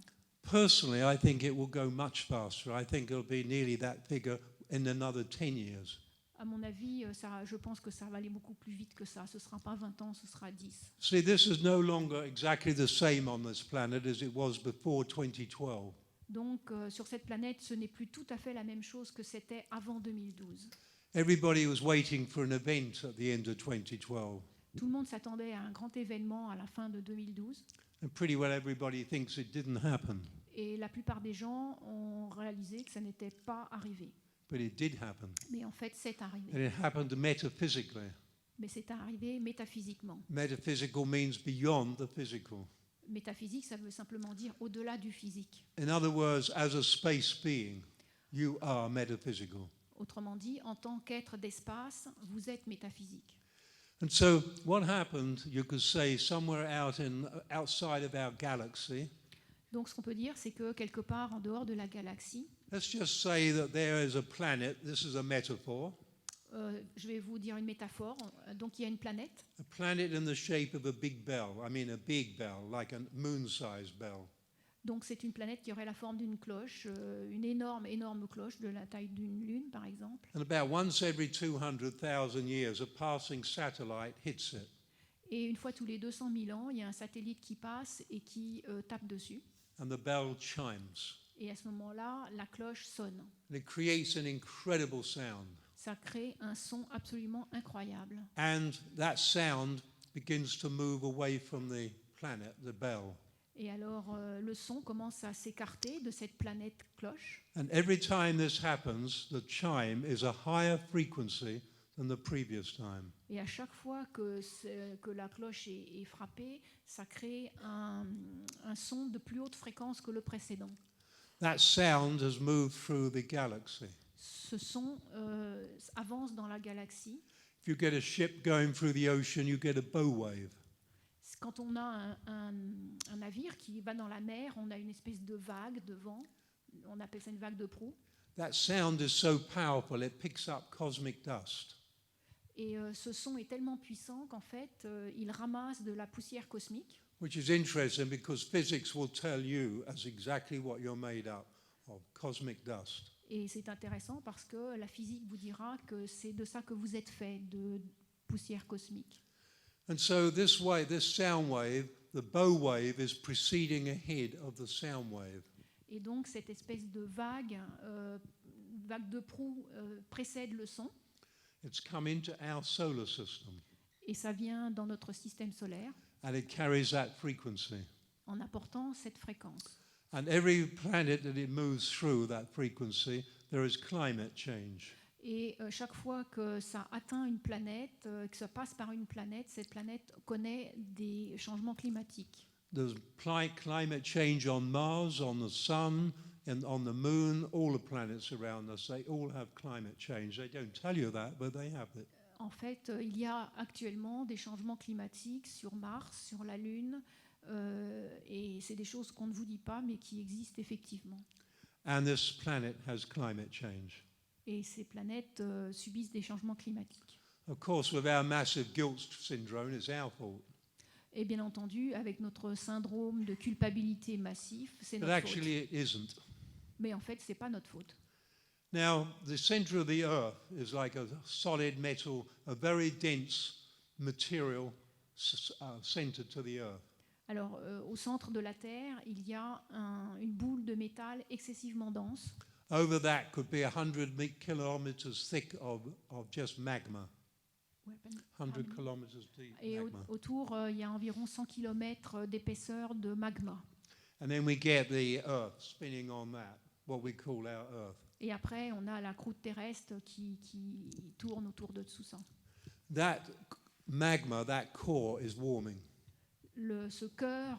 Personally, I think it will go much faster. I think it'll be nearly that figure in another 10 years. À mon avis, je pense que ça va aller beaucoup plus vite que ça. Ce ne sera pas 20 ans, ce sera 10. See, this is no longer exactly the same on this planet as it was before 2012. Donc, sur cette planète, ce n'est plus tout à fait la même chose que c'était avant 2012. Everybody was waiting for an event at the end of 2012. Tout le monde s'attendait à un grand événement à la fin de 2012. And pretty well everybody thinks it didn't happen. Et la plupart des gens ont réalisé que ça n'était pas arrivé. But it did happen. Mais en fait, c'est And arrivé. it happened metaphysically. Mais c'est arrivé métaphysiquement. Metaphysical means beyond the physical. Métaphysique, ça veut simplement dire au-delà du physique. In other words, as a space being, you are metaphysical. Autrement dit, en tant qu'être d'espace, vous êtes métaphysique. And so what happened, you could say, somewhere outside of our galaxy, Donc ce qu'on peut dire, c'est que quelque part en dehors de la galaxie, let's just say that there is a planet, this is a metaphor, je vais vous dire une métaphore. Donc il y a une planète, a planet in the shape of a big bell. I mean a big bell, like a moon-sized bell. donc c'est une planète qui aurait la forme d'une cloche, une énorme cloche de la taille d'une lune par exemple. And about once every 200,000 years, a passing satellite hits it. Et une fois tous les 200 000 ans, il y a un satellite qui passe et qui tape dessus. And the bell chimes. Et à ce moment-là, la cloche sonne. And it creates an incredible sound. Ça crée un son absolument incroyable. And that sound begins to move away from the planet, the bell. Et alors le son commence à s'écarter de cette planète cloche. And every time this happens, the chime is a higher frequency than the previous time. Et à chaque fois que la cloche est frappée, ça crée un son de plus haute fréquence que le précédent. That sound has moved through the galaxy. Ce son avance dans la galaxie. If you get a ship going through the ocean, you get a bow wave. Quand on a un navire qui va dans la mer, on a une espèce de vague de vent. On appelle ça une vague de proue. That sound is so powerful it picks up cosmic dust. Et ce son est tellement puissant qu'en fait, il ramasse de la poussière cosmique. Which is interesting because physics will tell you as exactly what you're made up of, cosmic dust. Et c'est intéressant parce que la physique vous dira que c'est de ça que vous êtes fait, de poussière cosmique. And so this sound wave, the bow wave, is preceding ahead of the sound wave. Et donc cette espèce de vague de proue précède le son. It's come into our solar system Et ça vient dans notre système solaire and it carries that frequency. en apportant cette fréquence. And every planet that it moves through that frequency, there is climate change. Et chaque fois que ça atteint une planète, que ça passe par une planète, cette planète connaît des changements climatiques. There's climate change on Mars, on the Sun, and on the Moon, all the planets around us, they all have climate change. They don't tell you that, but they have it. En fait, il y a actuellement des changements climatiques sur Mars, sur la Lune, et c'est des choses qu'on ne vous dit pas, mais qui existent effectivement. And this planet has climate change. Et ces planètes subissent des changements climatiques. Of course, with our massive guilt syndrome, it's our fault. Et bien entendu, avec notre syndrome de culpabilité massif, c'est But notre actually, faute. it isn't. Mais en fait, ce n'est pas notre faute. Now, the center of the Earth is like a solid metal, a very dense material centered to the Earth. Alors, au centre de la Terre, il y a une boule de métal excessivement dense. Over that could be 100 kilometers thick of just magma, Ouais, 100 kilometers deep Et magma. autour, il y a environ 100 km d'épaisseur de magma. And then we get the Earth spinning on that, what we call our Earth. Et après, on a la croûte terrestre qui tourne autour de tout ça. That magma, that core is warming. Ce cœur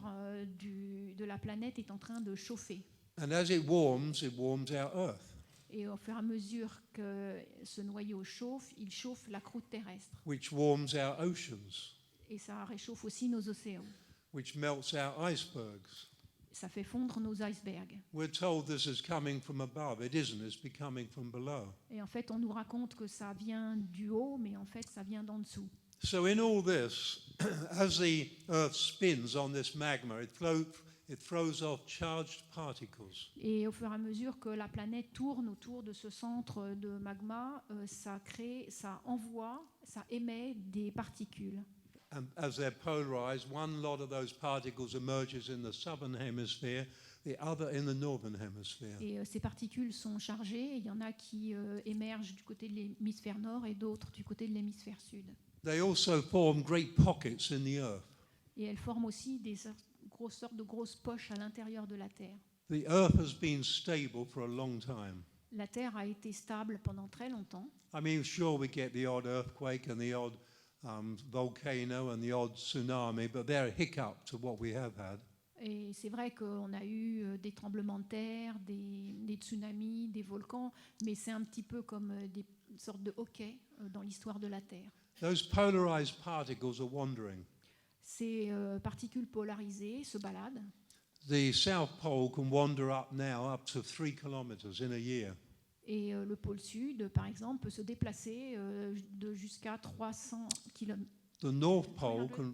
de la planète est en train de chauffer. And as it warms our Earth, Et au fur et à mesure que ce noyau chauffe, il chauffe la croûte terrestre. which warms our oceans, Et ça réchauffe aussi nos océans. which melts our icebergs. Ça fait fondre nos icebergs. We're told this is coming from above. It isn't, it's coming from below. Et en fait, on nous raconte que ça vient du haut, mais en fait, ça vient d'en dessous. So in all this, as the Earth spins on this magma, it throws off charged particles. Et au fur et à mesure que la planète tourne autour de ce centre de magma, ça envoie, ça émet des particules. And as they're polarized, one lot of those particles emerges in the southern hemisphere, the other in the northern hemisphere. Et ces particules sont chargées. Il y en a qui émergent du côté de l'hémisphère nord et d'autres du côté de l'hémisphère sud. They also form great pockets in the Earth. Et elles forment aussi des sortes de grosses poches à l'intérieur de la Terre. The Earth has been stable for a long time. La Terre a été stable pendant très longtemps. I mean, sure, we get the odd earthquake and the odd volcano and the odd tsunami, but they're a hiccup to what we have had. Et c'est vrai qu'on a eu des tremblements de terre, des tsunamis, des volcans, mais c'est un petit peu comme des sortes de hockey dans l'histoire de la Terre. Those polarized particles are wandering. Ces particules polarisées se baladent. The South Pole can wander up now up to 3 kilometers in a year. Et le pôle sud, par exemple, peut se déplacer de jusqu'à 300 km. The North Pole can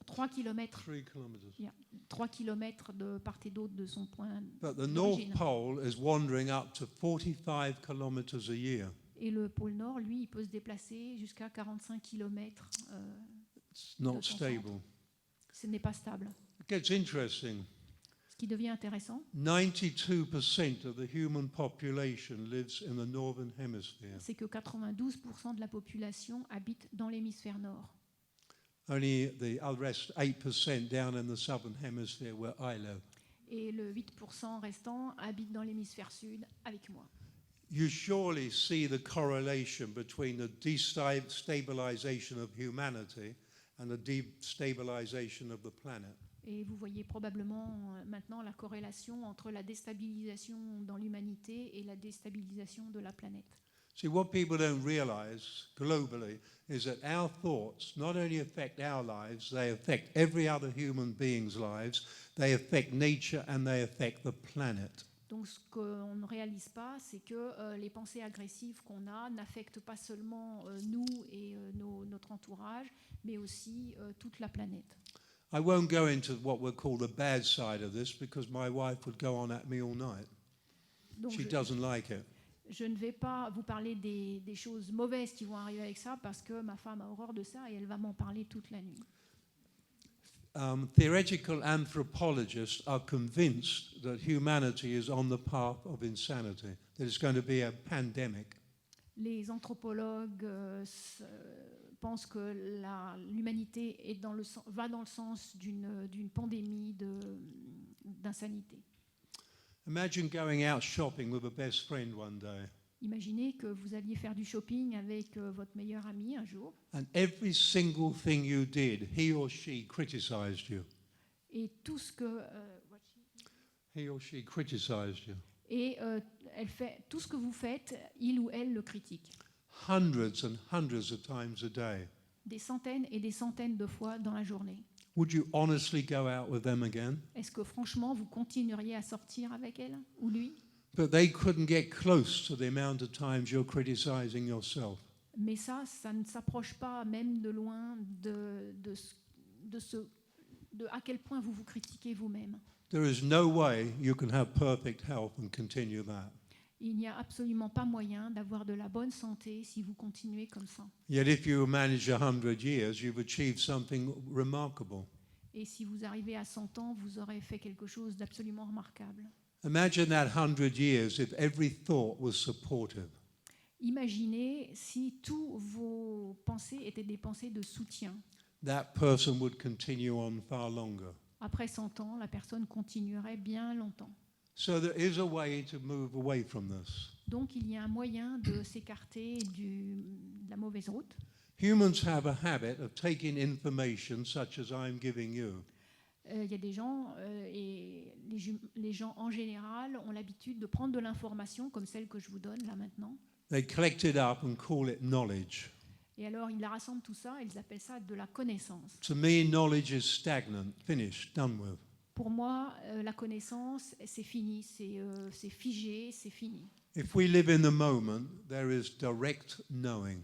3 km. 3 kilometers. 3 km de part et d'autre de son point But the North d'origine. Pole is wandering up to 45 kilometers a year. Et le pôle nord, lui, il peut se déplacer jusqu'à 45 km. It's not de son stable. centre. Ce n'est pas stable. It gets interesting. Ce qui devient intéressant, 92% of the human population lives in the northern hemisphere. c'est que 92% de la population habite dans l'hémisphère nord. Only the rest, 8%, down in the southern hemisphere where I live. Et le 8% restant habite dans l'hémisphère sud avec moi. You surely see the correlation between the destabilization of humanity and the destabilization of the planet. Et vous voyez probablement maintenant la corrélation entre la déstabilisation dans l'humanité et la déstabilisation de la planète. See, what people don't realize globally is that our thoughts not only affect our lives, they affect every other human being's lives, they affect nature and they affect the planet. Donc ce qu'on ne réalise pas, c'est que les pensées agressives qu'on a n'affectent pas seulement nous et notre entourage, mais aussi toute la planète. I won't go into what we'll call the bad side of this because my wife would go on at me all night. Donc She doesn't like it. je ne vais pas vous parler des choses mauvaises qui vont arriver avec ça parce que ma femme a horreur de ça et elle va m'en parler toute la nuit. Theoretical anthropologists are convinced that humanity is on the path of insanity, that it's going to be a pandemic. Les anthropologues pensent que l'humanité va dans le sens d'une pandémie d'insanité. Imagine going out shopping with a best friend one day, Imaginez que vous alliez faire du shopping avec votre meilleur ami un jour and every single thing you did, he or she criticized you. et tout ce que He or she criticized you. elle fait tout ce que vous faites, il ou elle le critique. Hundreds and hundreds of times a day. Des centaines et des centaines de fois dans la journée. Would you honestly go out with them again? Est-ce que franchement vous continueriez à sortir avec elle ou lui? But they couldn't get close to the amount of times you're criticizing yourself. Mais ça ne s'approche pas même de loin de à quel point vous vous critiquez vous-même. There is no way you can have perfect health and continue that. Il n'y a absolument pas moyen d'avoir de la bonne santé si vous continuez comme ça. Yet if you manage 100 years, you've achieved something remarkable. Et si vous arrivez à 100 ans, vous aurez fait quelque chose d'absolument remarquable. Imagine that 100 years if every thought was supportive. Imaginez si tous vos pensées étaient des pensées de soutien. That person would continue on far longer. Après 100 ans, la personne continuerait bien longtemps. So there is a way to move away from this. Donc il y a un moyen de s'écarter de la mauvaise route. Humans have a habit of taking information such as I'm giving you. Il y a des gens, et les gens en général ont l'habitude de prendre de l'information comme celle que je vous donne là maintenant. They collect it up and call it knowledge. Et alors ils la rassemblent tout ça, ils appellent ça de la connaissance. To me, knowledge is stagnant, finished, done with. Pour moi, la connaissance, c'est fini, c'est figé, c'est fini. If we live in the moment, there is direct knowing.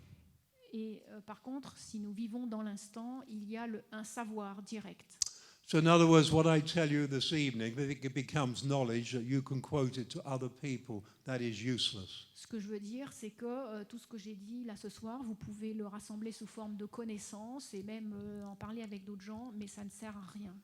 Et par contre, si nous vivons dans l'instant, il y a un savoir direct. So in other words, what I tell you this evening, if it becomes knowledge that you can quote it to other people, that is useless. Ce que je veux dire, c'est que tout ce que j'ai dit là ce soir, vous pouvez le rassembler sous forme de connaissances et même en parler avec d'autres gens, mais ça ne sert à rien.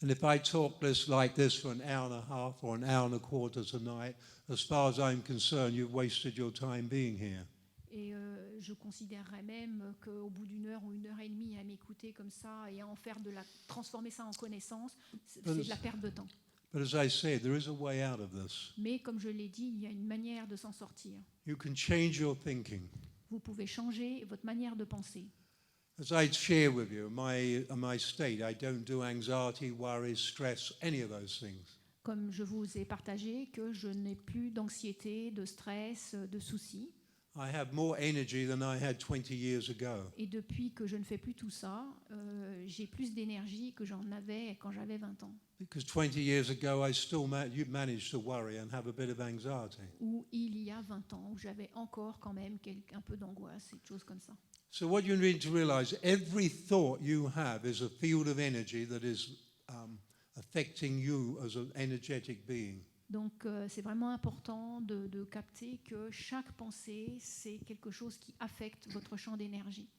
And if I talk like this for an hour and a half or an hour and a quarter tonight, as far as I'm concerned, you've wasted your time being here. Et je considérerais même qu'au bout d'une heure ou une heure et demie à m'écouter comme ça et à transformer ça en connaissance, c'est de la perte de temps. But as I said, there is a way out of this. Mais comme je l'ai dit, il y a une manière de s'en sortir. You can change your thinking. Vous pouvez changer votre manière de penser. As I share with you, my state, I don't do anxiety, worry, stress, any of those things. Comme je vous ai partagé que je n'ai plus d'anxiété, de stress, de soucis. I have more energy than I had 20 years ago. Et depuis que je ne fais plus tout ça, j'ai plus d'énergie que j'en avais quand j'avais 20 ans. Because 20 years ago, I still managed to worry and have a bit of anxiety. Ou il y a 20 ans, où j'avais encore quand même un peu d'angoisse et des choses comme ça. So what you need to realize, every thought you have is a field of energy that is affecting you as an energetic being. Donc c'est vraiment important de capter que chaque pensée, c'est quelque chose qui affecte votre champ d'énergie.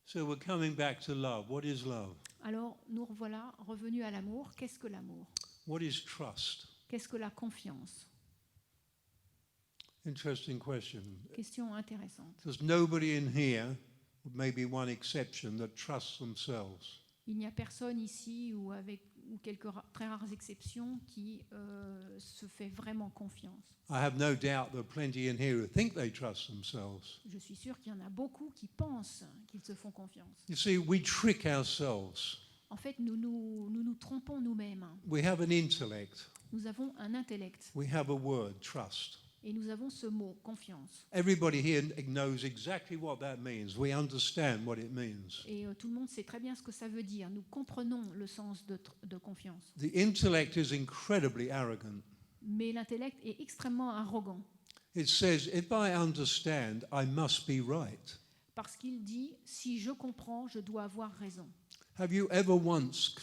So we're coming back to love. What is love? Alors nous revoilà revenus à l'amour. Qu'est-ce que l'amour? What is trust? Qu'est-ce que la confiance? Interesting question. Question intéressante. There's nobody in here, maybe one exception, that trusts themselves. Il n'y a personne ici ou quelques très rares exceptions qui se fait vraiment confiance. I have no doubt there are plenty in here who think they trust themselves. Je suis sûre qu'il y en a beaucoup qui pensent qu'ils se font confiance. You see, we trick ourselves. En fait, nous nous trompons nous-mêmes. We have an intellect. Nous avons un intellect. We have a word, trust. Et nous avons ce mot, confiance. Everybody here knows exactly what that means. We understand what it means. Et tout le monde sait très bien ce que ça veut dire. Nous comprenons le sens de confiance. The intellect is incredibly arrogant. Mais l'intellect est extrêmement arrogant. It says, if I understand, I must be right. Parce qu'il dit, si je comprends, je dois avoir raison. Have you ever once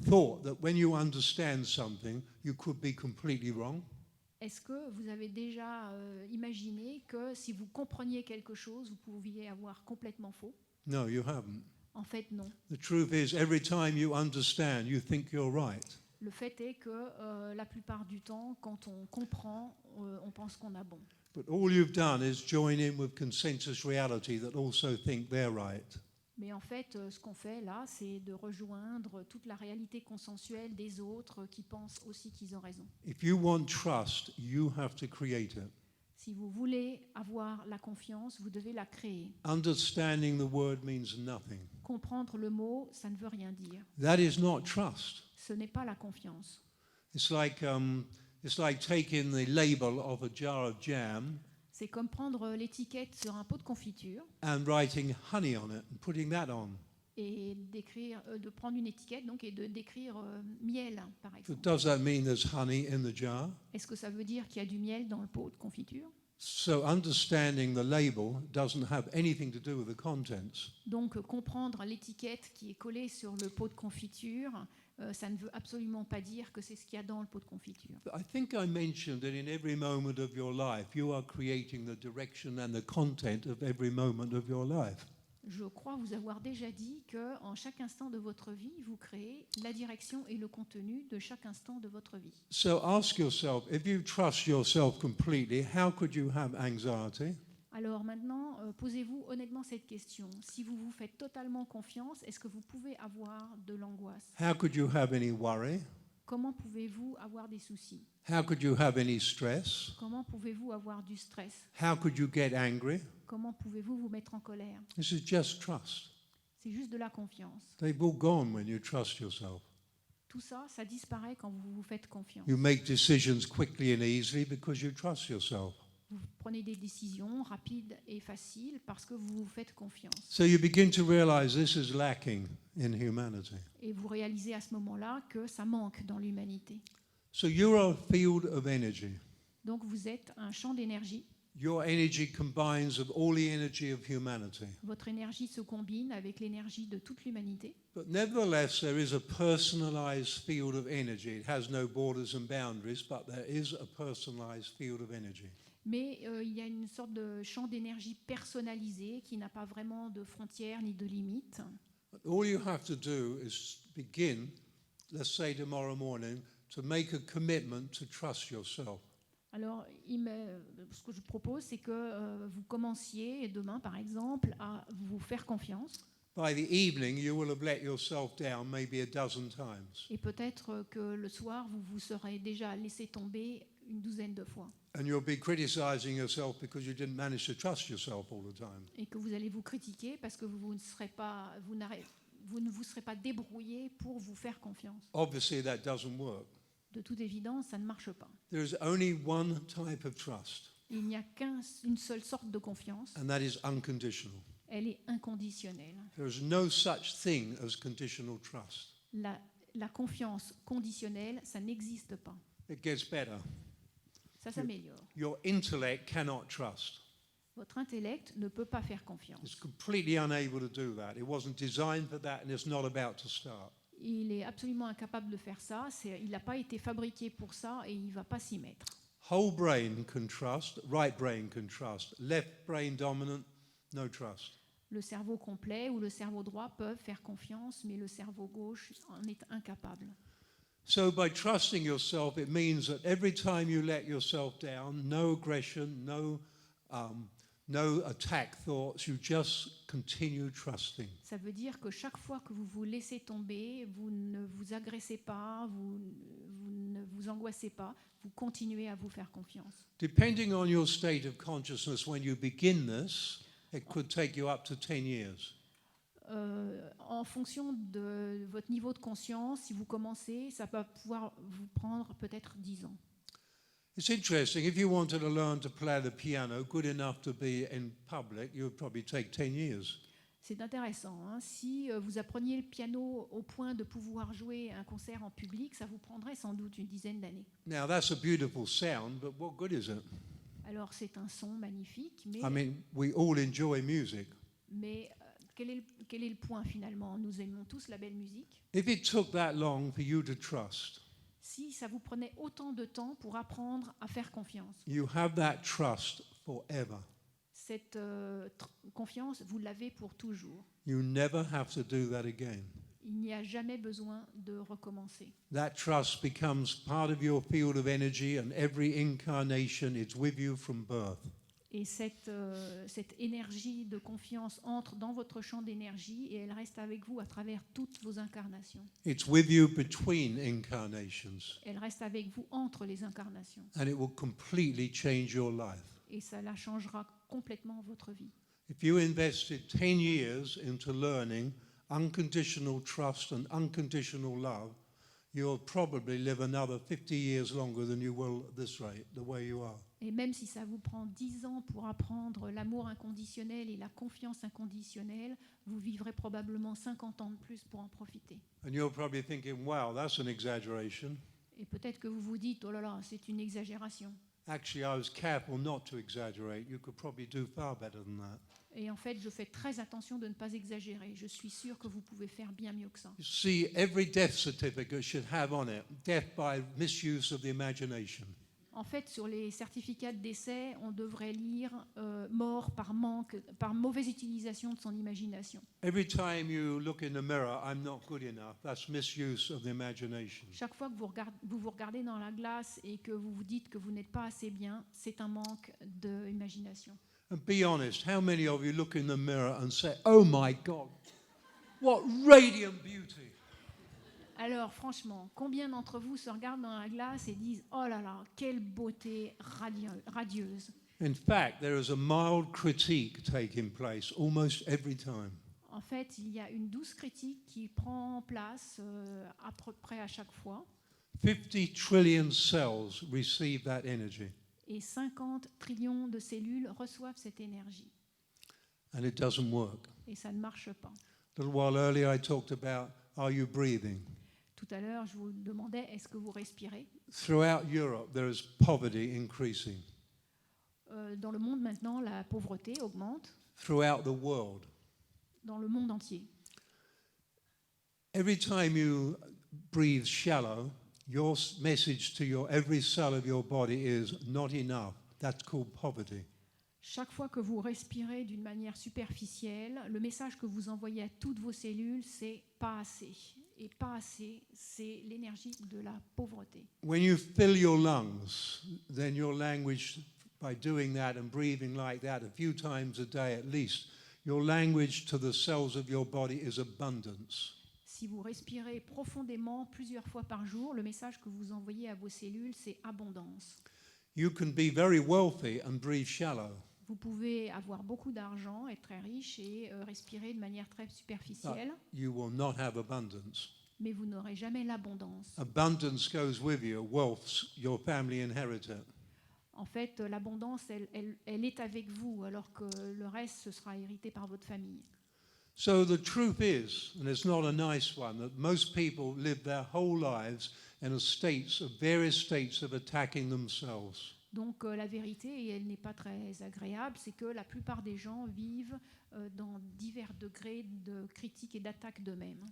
thought that when you understand something, you could be completely wrong? Est-ce que vous avez déjà imaginé que si vous compreniez quelque chose, vous pouviez avoir complètement faux? No, you haven't. En fait, non. The truth is, every time you understand, you think you're right. Le fait est que la plupart du temps, quand on comprend, on pense qu'on a bon. But all you've done is join in with consensus reality that also think they're right. Mais en fait, ce qu'on fait là, c'est de rejoindre toute la réalité consensuelle des autres qui pensent aussi qu'ils ont raison. If you want trust, you have to create it. Si vous voulez avoir la confiance, vous devez la créer. Understanding the word means nothing. Comprendre le mot, ça ne veut rien dire. That is not trust. Ce n'est pas la confiance. It's like taking the label of a jar of jam C'est comme prendre l'étiquette sur un pot de confiture and writing honey on it and putting that on. et de prendre une étiquette donc, et de décrire miel, par So exemple. does that mean there's honey in the jar? Est-ce que ça veut dire qu'il y a du miel dans le pot de confiture? So understanding the label doesn't have anything to do with the contents. Donc comprendre l'étiquette qui est collée sur le pot de confiture, ça ne veut absolument pas dire que c'est ce qu'il y a dans le pot de confiture. But I think I mentioned that in every moment of your life, you are creating the direction and the content of every moment of your life. Je crois vous avoir déjà dit qu'en chaque instant de votre vie, vous créez la direction et le contenu de chaque instant de votre vie. So ask yourself, if you trust yourself completely, how could you have anxiety? Alors maintenant, posez-vous honnêtement cette question. Si vous vous faites totalement confiance, est-ce que vous pouvez avoir de l'angoisse? How could you have any worry? Comment pouvez-vous avoir des soucis? How could you have any stress? Comment pouvez-vous avoir du stress? How could you get angry? Comment pouvez-vous vous mettre en colère? This is just trust. C'est juste de la confiance. They've all gone when you trust yourself. Tout ça, ça disparaît quand vous vous faites confiance. You make decisions quickly and easily because you trust yourself. Vous prenez des décisions rapides et faciles parce que vous vous faites confiance. So you begin to realize this is lacking in humanity. Et vous réalisez à ce moment-là que ça manque dans l'humanité. So you're a field of energy. Donc vous êtes un champ d'énergie. Your energy combines of all the energy of humanity. Votre énergie se combine avec l'énergie de toute l'humanité. But nevertheless, there is a personalized field of energy. It has no borders and boundaries, but there is a personalized field of energy. Mais il y a une sorte de champ d'énergie personnalisé qui n'a pas vraiment de frontières ni de limites. All you have to do is begin, let's say tomorrow morning, to make a commitment to trust yourself. Alors, ce que je propose, c'est que vous commenciez demain, par exemple, à vous faire confiance. By the evening, you will have let yourself down maybe a dozen times. Et peut-être que le soir, vous vous serez déjà laissé tomber une douzaine de fois. And you'll be criticizing yourself because you didn't manage to trust yourself all the time. Et que vous allez vous critiquer parce que vous ne vous serez pas débrouillé pour vous faire confiance. Obviously, that doesn't work. De toute évidence, ça ne marche pas. There is only one type of trust, Il n'y a qu'une seule sorte de confiance. and that is unconditional. Elle est inconditionnelle. There is no such thing as conditional trust. La confiance conditionnelle, ça n'existe pas. It gets better. Ça s'améliore. Your intellect cannot trust. Votre intellect ne peut pas faire It's confiance. completely unable to do that. It wasn't designed for that, and it's not about to start. Il est absolument incapable de faire ça. Il n'a pas été fabriqué pour ça et il ne va pas s'y mettre. Whole brain can trust, right brain can trust, left brain dominant, no trust. Le cerveau complet ou le cerveau droit peuvent faire confiance, mais le cerveau gauche en est incapable. So by trusting yourself, it means that every time you let yourself down, no aggression, no attack thoughts, you just continue trusting. Ça veut dire que chaque fois que vous vous laissez tomber, vous ne vous agressez pas, vous ne vous angoissez pas, vous continuez à vous faire confiance. Depending on your state of consciousness when you begin this, it could take you up to 10 years. En fonction de votre niveau de conscience, si vous commencez, ça va pouvoir vous prendre peut-être 10 ans. It's interesting, if you wanted to learn to play the piano good enough to be in public, it would probably take 10 years. C'est intéressant, hein. Si vous appreniez le piano au point de pouvoir jouer un concert en public, ça vous prendrait sans doute une dizaine d'années. Now, that's a beautiful sound, but what good is it? Alors c'est un son magnifique, mais, I mean, we all enjoy music. quel est le point finalement? Nous aimons tous la belle musique. If it took that long for you to trust, Si ça vous prenait autant de temps pour apprendre à faire confiance, you have that trust forever. cette confiance, vous l'avez pour toujours. You never have to do that again. Il n'y a jamais besoin de recommencer. That trust becomes part of your field of energy, and every incarnation is with you from birth. Et cette énergie de confiance entre dans votre champ d'énergie et elle reste avec vous à travers toutes vos incarnations. It's with you between incarnations, Elle reste avec vous entre les incarnations. and it will completely change your life. Et cela changera complètement votre vie. If you invested 10 years into learning unconditional trust and unconditional love, you'll probably live another 50 years longer than you will at this rate, the way you are. Et même si ça vous prend 10 ans pour apprendre l'amour inconditionnel et la confiance inconditionnelle, vous vivrez probablement 50 ans de plus pour en profiter. And you're probably thinking, wow, that's an exaggeration. Et peut-être que vous vous dites, oh là là, c'est une exagération. Actually, I was careful not to exaggerate. You could probably do far better than that. Et en fait, je fais très attention de ne pas exagérer. Je suis sûre que vous pouvez faire bien mieux que ça. You see, every death certificate should have on it death by misuse of the imagination. En fait, sur les certificats de décès, on devrait lire mort par manque, par mauvaise utilisation de son imagination. Every time you look in the mirror, I'm not good enough. That's misuse of the imagination. Chaque fois que vous regardez dans la glace et que vous vous dites que vous n'êtes pas assez bien, c'est un manque d'imagination. And be honest, how many of you look in the mirror and say, oh my God, what radiant beauty? Alors franchement, combien d'entre vous se regardent dans la glace et disent « Oh là là, quelle beauté radieuse !» In fact, there is a mild critique taking place almost every time. En fait, il y a une douce critique qui prend place à peu près à chaque fois. 50 trillion cells receive that energy, Et 50 trillions de cellules reçoivent cette énergie. and it doesn't work. Et ça ne marche pas. A little while earlier, I talked about, are you breathing? Tout à l'heure, je vous demandais, est-ce que vous respirez? Throughout Europe, there is poverty increasing. Dans le monde maintenant, la pauvreté augmente. Throughout the world. Dans le monde entier. Every time you breathe shallow, your message to your every cell of your body is not enough. That's called poverty. Chaque fois que vous respirez d'une manière superficielle, le message que vous envoyez à toutes vos cellules, c'est pas assez. Et pas assez, c'est l'énergie de la pauvreté. When you fill your lungs, then your language, by doing that and breathing like that a few times a day at least, your language to the cells of your body is abundance. Si vous respirez profondément plusieurs fois par jour, le message que vous envoyez à vos cellules, c'est abondance. You can be very wealthy and breathe shallow. Vous pouvez avoir beaucoup d'argent, être très riche et respirer de manière très superficielle, You will not have abundance. mais vous n'aurez jamais l'abondance. Abundance goes with you. Wealth, your family inherited. En fait, l'abondance, elle est avec vous, alors que le reste, ce sera hérité par votre famille. So the truth is, and it's not a nice one, that most people live their whole lives in various states of attacking themselves. Donc la vérité, et elle n'est pas très agréable, c'est que la plupart des gens vivent dans divers degrés de critique et d'attaque d'eux-mêmes.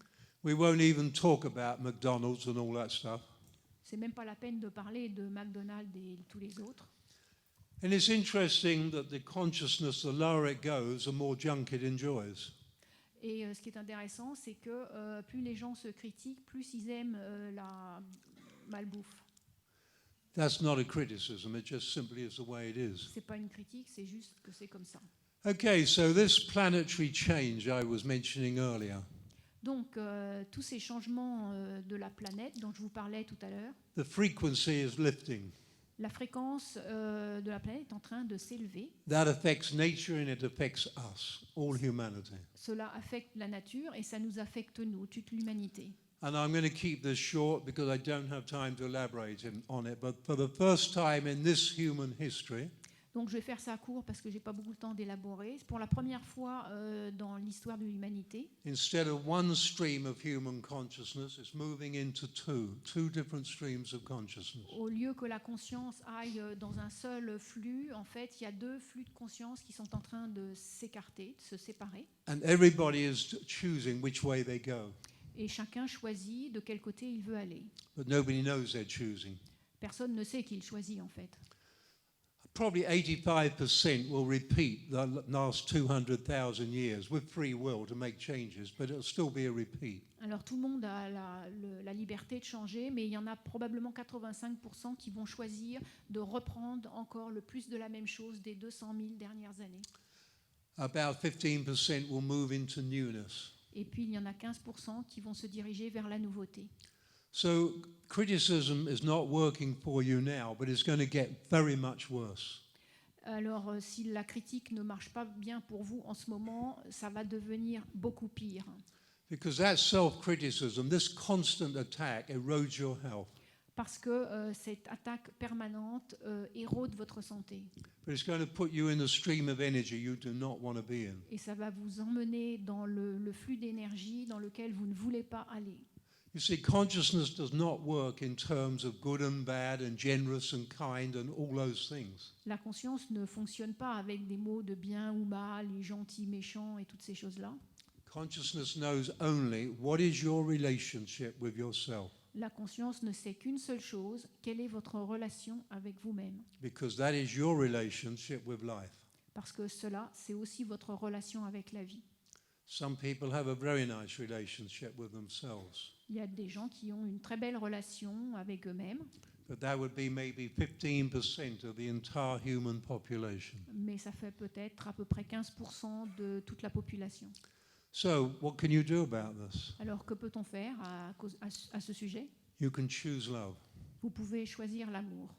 We won't even talk about McDonald's and all that stuff. C'est même pas la peine de parler de McDonald's et tous les autres. And it's interesting that the consciousness, the lower it goes, the more junk it enjoys. Et ce qui est intéressant, c'est que plus les gens se critiquent, plus ils aiment la malbouffe. That's not a criticism, it just simply is the way it is. C'est pas une critique, c'est juste que c'est comme ça. Okay, so this planetary change I was mentioning earlier, Donc tous ces changements de la planète dont je vous parlais tout à l'heure, the frequency is lifting. la fréquence de la planète est en train de s'élever. That affects nature and it affects us, all humanity. Cela affecte la nature et ça nous affecte nous, toute l'humanité. And I'm going to keep this short because I don't have time to elaborate on it. But for the first time in this human history, Donc je vais faire ça court parce que j'ai pas beaucoup de temps d'élaborer. Pour la première fois dans l'histoire de l'humanité, instead of one stream of human consciousness, it's moving into two different streams of consciousness. au lieu que la conscience aille dans un seul flux, en fait, il y a deux flux de conscience qui sont en train de s'écarter, de se séparer. And everybody is choosing which way they go. Et chacun choisit de quel côté il veut aller. But nobody knows they're choosing. Personne ne sait qu'il choisit en fait. Probably 85% will repeat the last 200,000 years with free will to make changes, but it'll still be a repeat. Alors tout le monde a la liberté de changer, mais il y en a probablement 85% qui vont choisir de reprendre encore le plus de la même chose des 200 000 dernières années. About 15% will move into newness. Et puis il y en a 15% qui vont se diriger vers la nouveauté. So criticism is not working for you now, but it's going to get very much worse. Alors si la critique ne marche pas bien pour vous en ce moment, ça va devenir beaucoup pire. Because that self-criticism, this constant attack, erodes your health. Parce que cette attaque permanente érode votre santé. But it's going to put you in a stream of energy you do not want to be in. Et ça va vous emmener dans le flux d'énergie dans lequel vous ne voulez pas aller. You see, consciousness does not work in terms of good and bad and generous and kind and all those things. La conscience ne fonctionne pas avec des mots de bien ou mal, et gentil, méchant et toutes ces choses-là. Consciousness knows only what is your relationship with yourself, La conscience ne sait qu'une seule chose, quelle est votre relation avec vous-même. because that is your relationship with life. Parce que cela, c'est aussi votre relation avec la vie. Some people have a very nice relationship with themselves, Il y a des gens qui ont une très belle relation avec eux-mêmes, but that would be maybe 15% of the entire human population. mais ça fait peut-être à peu près 15% de toute la population. So, what can you do about this? Alors que peut-on faire à ce sujet? You can choose love. Vous pouvez choisir l'amour.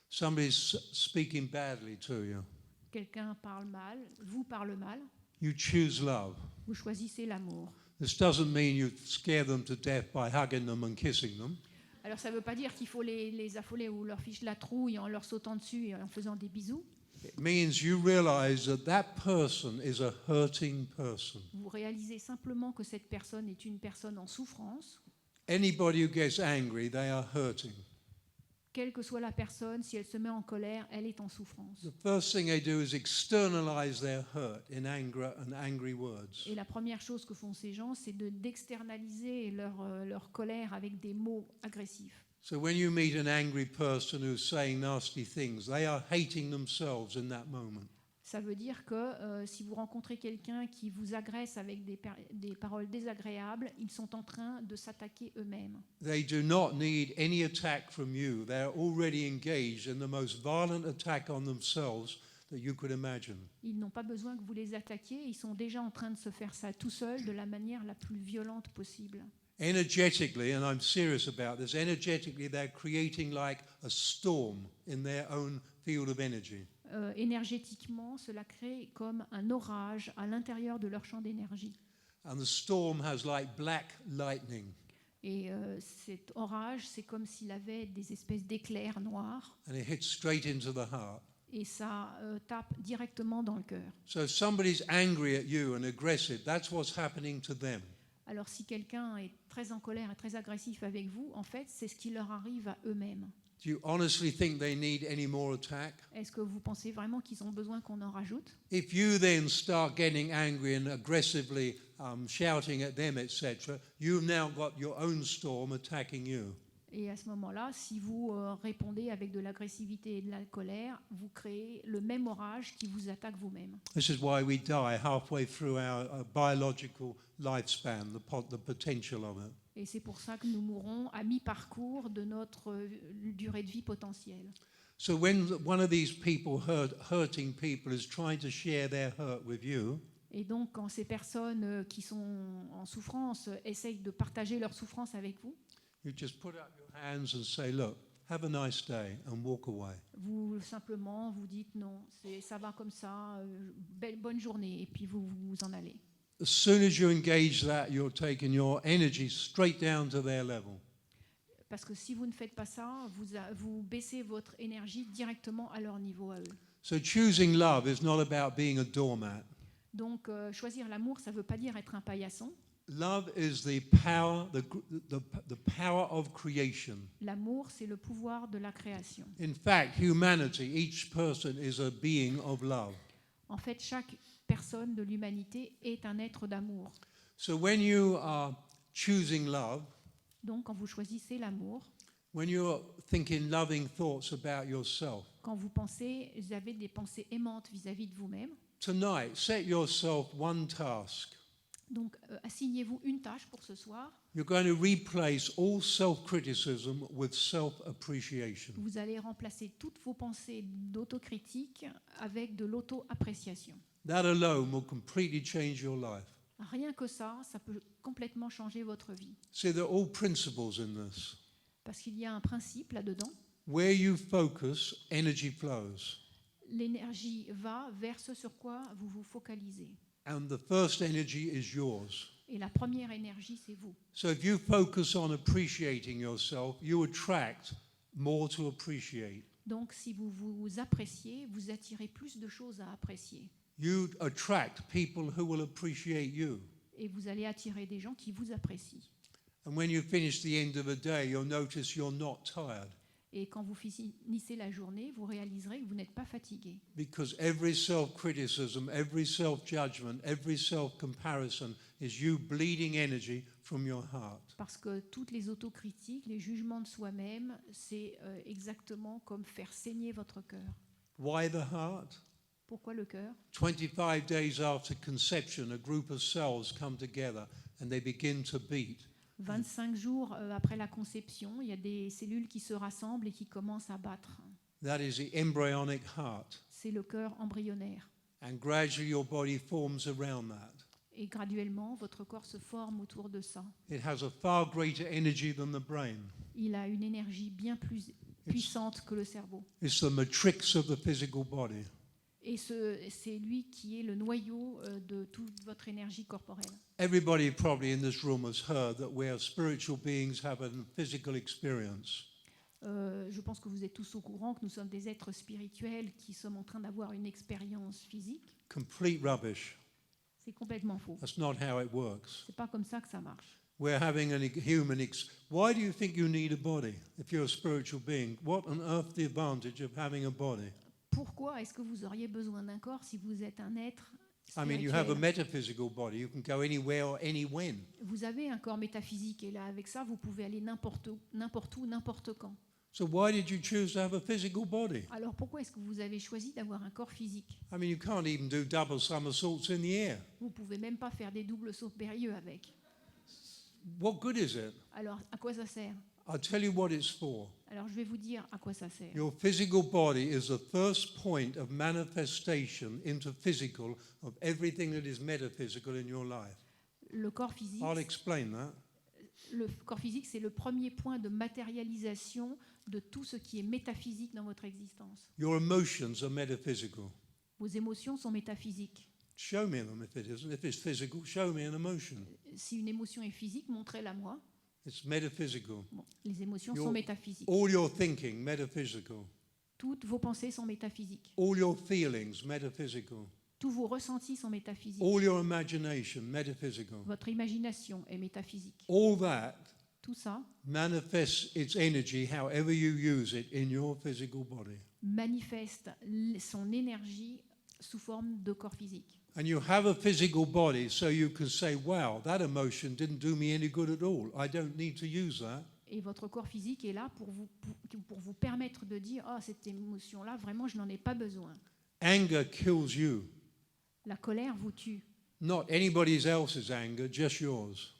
Somebody's speaking badly to you. Quelqu'un parle mal, vous parle mal, You choose love. vous choisissez l'amour. This doesn't mean you scare them to death by hugging them and kissing them. Alors ça ne veut pas dire qu'il faut les affoler ou leur fiche la trouille en leur sautant dessus et en faisant des bisous. It means you realize that that person is a hurting person. Vous réalisez simplement que cette personne est une personne en souffrance. Anybody who gets angry, they are hurting. Quelle que soit la personne, si elle se met en colère, elle est en souffrance. The first thing they do is externalize their hurt in anger and angry words. Et la première chose que font ces gens, c'est d'externaliser leur colère avec des mots agressifs. So when you meet an angry person who's saying nasty things, they are hating themselves in that moment. Ça veut dire que si vous rencontrez quelqu'un qui vous agresse avec des paroles désagréables, ils sont en train de s'attaquer eux-mêmes. They do not need any attack from you. They're already engaged in the most violent attack on themselves that you could imagine. Ils n'ont pas besoin que vous les attaquiez, ils sont déjà en train de se faire ça tout seuls de la manière la plus violente possible. Energetically, and I'm serious about this, energetically they're creating like a storm in their own field of energy. Énergétiquement, cela crée comme un orage à l'intérieur de leur champ d'énergie. And the storm has like black lightning. Et cet orage, c'est comme s'il avait des espèces d'éclairs noirs And it hits straight into the heart. et ça tape directement dans le cœur. So if somebody's angry at you and aggressive, that's what's happening to them. Alors si quelqu'un est très en colère et très agressif avec vous, en fait, c'est ce qui leur arrive à eux-mêmes. Do you honestly think they need any more attack? Est-ce que vous pensez vraiment qu'ils ont besoin qu'on en rajoute? If you then start getting angry and aggressively shouting at them, etc., you've now got your own storm attacking you. Et à ce moment-là, si vous répondez avec de l'agressivité et de la colère, vous créez le même orage qui vous attaque vous-même. This is why we die halfway through our biological lifespan, the potential of it. Et c'est pour ça que nous mourrons à mi-parcours de notre durée de vie potentielle. So when one of these people, hurting people, is trying to share their hurt with you, Et donc, quand ces personnes qui sont en souffrance essayent de partager leur souffrance avec vous, you just put up your hands and say, look, have a nice day, and walk away. vous simplement vous dites non, ça va comme ça, bonne journée, et puis vous en allez. as soon as you engage that, you're taking your energy straight down to their level. Parce que si vous ne faites pas ça, vous baissez votre énergie directement à leur niveau à eux. So choosing love is not about being a doormat. Donc, choisir l'amour, ça ne veut pas dire être un paillasson. Love is the power of creation. L'amour, c'est le pouvoir de la création. In fact, humanity, each person is a being of love. En fait, chaque personne de l'humanité est un être d'amour. So when you are choosing love, Donc, quand vous choisissez l'amour, when you're thinking loving thoughts about yourself, quand vous avez des pensées aimantes vis-à-vis de vous-même, tonight, set yourself one task. donc assignez-vous une tâche pour ce soir. You're going to replace all self-criticism with self-appreciation. Vous allez remplacer toutes vos pensées d'autocritique avec de l'auto-appréciation. That alone will completely change your life. Rien que ça peut complètement changer votre vie. See, there are all principles in this. Parce qu'il y a un principe là-dedans. Where you focus, energy flows. L'énergie va vers ce sur quoi vous vous focalisez. And the first energy is yours. Et la première énergie, c'est vous. So if you focus on appreciating yourself, you attract more to appreciate. Donc, si vous vous appréciez, vous attirez plus de choses à apprécier. You attract people who will appreciate you. Et vous allez attirer des gens qui vous apprécient. And when you finish the end of a day, you'll notice you're not tired. Et quand vous finissez la journée, vous réaliserez que vous n'êtes pas fatigué. Because every self-criticism, every self-judgment, every self-comparison is you bleeding energy from your heart. Parce que toutes les autocritiques, les jugements de soi-même, c'est exactement comme faire saigner votre cœur. Why the heart? Pourquoi le cœur? 25 days after conception, a group of cells come together and they begin to beat. 25 jours après la conception, il y a des cellules qui se rassemblent et qui commencent à battre. That is the embryonic heart. C'est le cœur embryonnaire. And gradually your body forms around that. Et graduellement, votre corps se forme autour de ça. It has a far greater energy than the brain. Il a une énergie bien plus puissante que le cerveau. It's the matrix of the physical body. Et c'est lui qui est le noyau de toute votre énergie corporelle. Everybody probably in this room has heard that we are spiritual beings have a physical experience. Je pense que vous êtes tous au courant que nous sommes des êtres spirituels qui sommes en train d'avoir une expérience physique. Complete rubbish. C'est complètement faux. That's not how it works. C'est pas comme ça que ça marche. We're having a human Why do you think you need a body if you're a spiritual being? What on earth the advantage of having a body? Pourquoi est-ce que vous auriez besoin d'un corps si vous êtes un être I mean, you have a spirituel? metaphysical body. You can go anywhere or any when. Vous avez un corps métaphysique et là, avec ça, vous pouvez aller n'importe où, n'importe quand. So why did you choose to have a physical body? Alors pourquoi est-ce que vous avez choisi d'avoir un corps physique? I mean, you can't even do double somersaults in the air. Vous pouvez même pas faire des doubles sauts périlleux avec. What good is it? Alors à quoi ça sert? I'll tell you what it's for. Alors je vais vous dire à quoi ça sert. Your physical body is the first point of manifestation into physical of everything that is metaphysical in your life. Le corps physique, I'll explain that. c'est le premier point de matérialisation de tout ce qui est métaphysique dans votre existence. Your emotions are metaphysical. Vos émotions sont métaphysiques. Show me them if it isn't. If it's physical, show me an emotion. Si une émotion est physique, montrez-la moi. It's metaphysical. Bon, les émotions Your- sont métaphysiques. All your thinking, metaphysical. Toutes vos pensées sont métaphysiques. All your feelings, metaphysical. Tous vos ressentis sont métaphysiques. All your imagination, metaphysical. Votre imagination est métaphysique. All that Tout ça manifests its energy however you use it in your physical body. manifeste son énergie sous forme de corps physique. And you have a physical body so you can say, wow, that emotion didn't do me any good at all. I don't need to use that. Et votre corps physique est là pour vous permettre de dire « Ah, cette émotion-là, vraiment, je n'en ai pas besoin. Anger kills you. » La colère vous tue. Not anybody else's anger, just yours.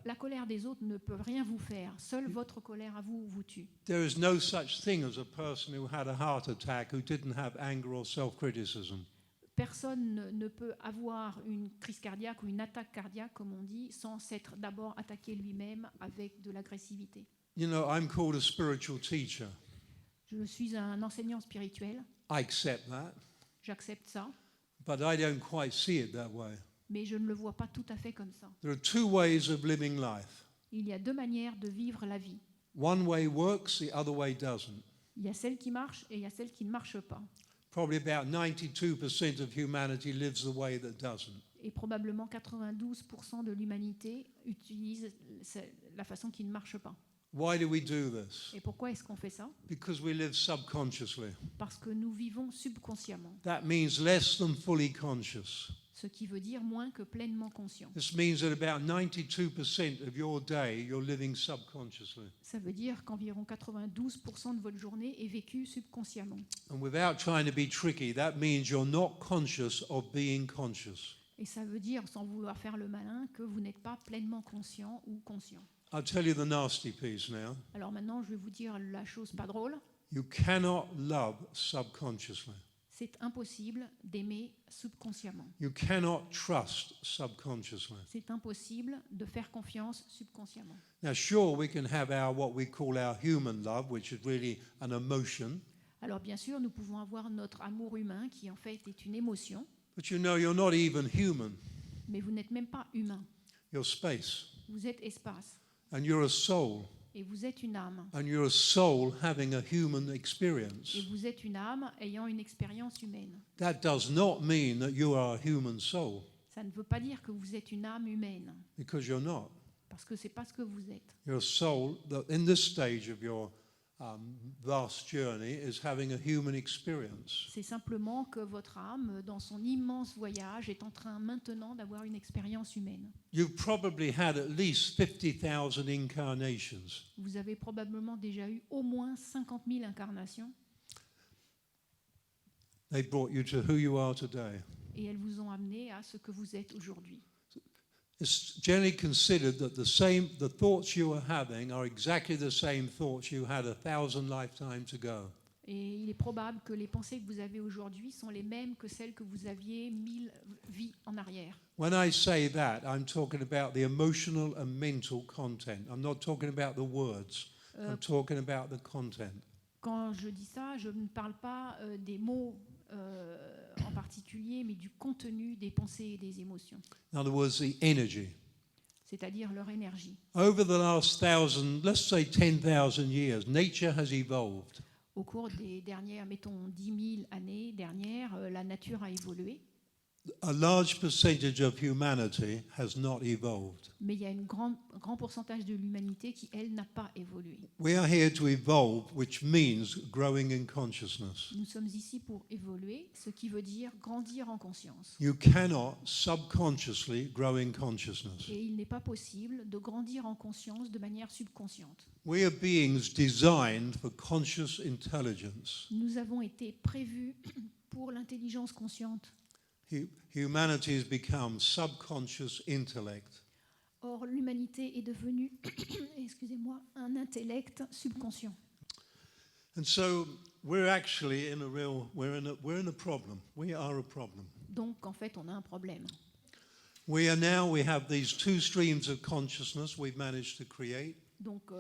La colère des autres ne peut rien vous faire. Seule votre colère à vous vous tue. There is no such thing as a person who had a heart attack who didn't have anger or self-criticism. Personne ne peut avoir une crise cardiaque ou une attaque cardiaque, comme on dit, sans s'être d'abord attaqué lui-même avec de l'agressivité. You know, I'm called a spiritual teacher. Je suis un enseignant spirituel, I accept that, j'accepte ça, but I don't quite see it that way. mais je ne le vois pas tout à fait comme ça. There are two ways of living life. Il y a deux manières de vivre la vie. One way works, the other way doesn't. Il y a celle qui marche et il y a celle qui ne marche pas. Probably about 92% of humanity lives the way that doesn't. Et probablement 92% de l'humanité utilise la façon qui ne marche pas. Why do we do this? Et pourquoi est-ce qu'on fait ça? Because we live subconsciously. Parce que nous vivons subconsciemment, That means less than fully conscious. ce qui veut dire moins que pleinement conscient. This means that about 92% of your day you're living subconsciously. Ça veut dire qu'environ 92% de votre journée est vécue subconsciemment. And without trying to be tricky, that means you're not conscious of being conscious. Et ça veut dire, sans vouloir faire le malin, que vous n'êtes pas pleinement conscient ou conscient. I'll tell you the nasty piece now. Alors maintenant, je vais vous dire la chose pas drôle. You cannot love subconsciously. C'est impossible d'aimer subconsciemment. You cannot trust subconsciously. C'est impossible de faire confiance subconsciemment. Now, sure, we can have what we call our human love, which is really an emotion. Alors bien sûr, nous pouvons avoir notre amour humain qui en fait est une émotion, But you know, you're not even human. mais vous n'êtes même pas humain. You're space. Vous êtes espace And you're a soul. et vous êtes une âme. And you're a soul having a human Et experience. vous êtes une âme ayant une expérience humaine. That does not mean that you are a human soul, Ça ne veut pas dire que vous êtes une âme humaine, because you're not. parce que c'est pas ce que vous êtes. You're a soul that in this stage of your vast journey is having a human experience. C'est simplement que votre âme, dans son immense voyage, est en train maintenant d'avoir une expérience humaine. You've probably had at least 50,000 incarnations. Vous avez probablement déjà eu au moins 50 000 incarnations They brought you to who you are today. et elles vous ont amené à ce que vous êtes aujourd'hui. It's generally considered that the thoughts you are having are exactly the same thoughts you had 1,000 lifetimes ago. Et il est probable que les pensées que vous avez aujourd'hui sont les mêmes que celles que vous aviez 1000 vies en arrière. When I say that, I'm talking about the emotional and mental content. I'm not talking about the words. I'm talking about the content. Quand je dis ça, je ne parle pas des mots en particulier, mais du contenu des pensées et des émotions, In other words, the energy. c'est-à-dire leur énergie. Over the last 1,000, let's say 10,000 years, nature has evolved. Au cours des dernières, mettons 10 000 années dernières, la nature a évolué, A large percentage of humanity has not evolved. mais il y a un grand pourcentage de l'humanité qui, elle, n'a pas évolué. We are here to evolve, which means growing in consciousness. Nous sommes ici pour évoluer, ce qui veut dire grandir en conscience. You cannot subconsciously grow in consciousness. Et il n'est pas possible de grandir en conscience de manière subconsciente. We are beings designed for conscious intelligence. Nous avons été prévus pour l'intelligence consciente. Humanity has become subconscious intellect. Or, l'humanité est devenue, excusez-moi, un intellect subconscient. And so we're actually in a real, we're in a problem. We are a problem. Donc, en fait, on a un problème. We have these two streams of consciousness we've managed to create. Donc,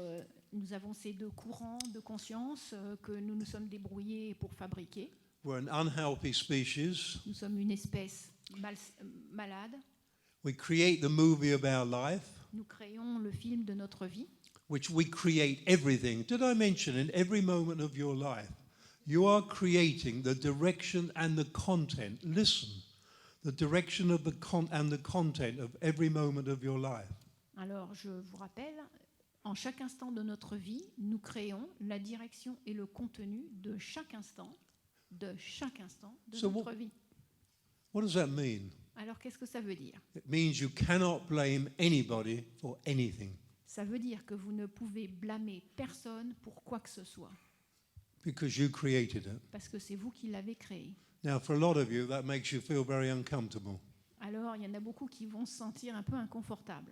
nous avons ces deux courants de conscience que nous nous sommes débrouillés pour fabriquer. We're an unhealthy species. Nous sommes une espèce malade. We create the movie of our life, Nous créons le film de notre vie. which we create everything. Did I mention in every moment of your life, you are creating the direction and the content. Listen, the direction of and the content of every moment of your life. Alors, je vous rappelle, en chaque instant de notre vie, nous créons la direction et le contenu de chaque instant de So notre vie. What does that mean? Alors, qu'est-ce que ça veut dire? It means you cannot blame anybody for anything Ça veut dire que vous ne pouvez blâmer personne pour quoi que ce soit, because you created it. parce que c'est vous qui l'avez créé. Now, for a lot of you, that makes you feel very uncomfortable. Alors, il y en a beaucoup qui vont se sentir un peu inconfortables.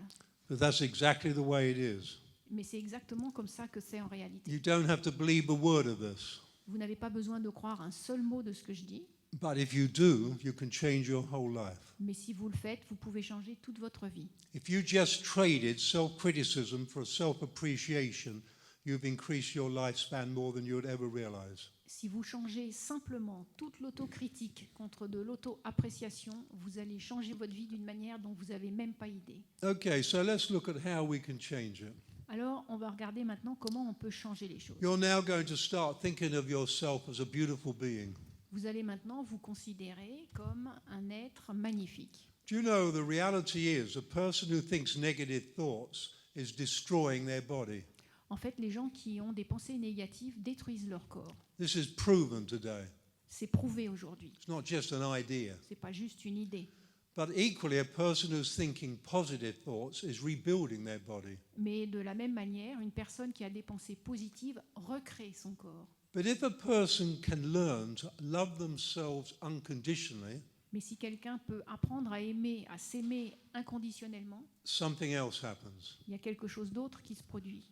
But that's exactly the way it is. Mais c'est exactement comme ça que c'est en réalité. You don't have to believe a word of this. Vous n'avez pas besoin de croire un seul mot de ce que je dis, But if you do, you can change your whole life. mais si vous le faites, vous pouvez changer toute votre vie. If you just traded self-criticism for self-appreciation, you've increased your lifespan more than you would ever realize. Si vous changez simplement toute l'autocritique contre de l'auto-appréciation, vous allez changer votre vie d'une manière dont vous n'avez même pas idée. Okay, so let's look at how we can change it. Alors, on va regarder maintenant comment on peut changer les choses. You're now going to start thinking of yourself as a beautiful being. Vous allez maintenant vous considérer comme un être magnifique. Do you know the reality is a person who thinks negative thoughts is destroying their body? En fait, les gens qui ont des pensées négatives détruisent leur corps. This is proven today. C'est prouvé aujourd'hui. It's not just an idea. C'est pas juste une idée. But equally, a person who's thinking positive thoughts is rebuilding their body. Mais de la même manière, une personne qui a des pensées positives recrée son corps. But if a person can learn to love themselves unconditionally, Mais si quelqu'un peut apprendre à aimer, à s'aimer inconditionnellement, something else happens. il y a quelque chose d'autre qui se produit.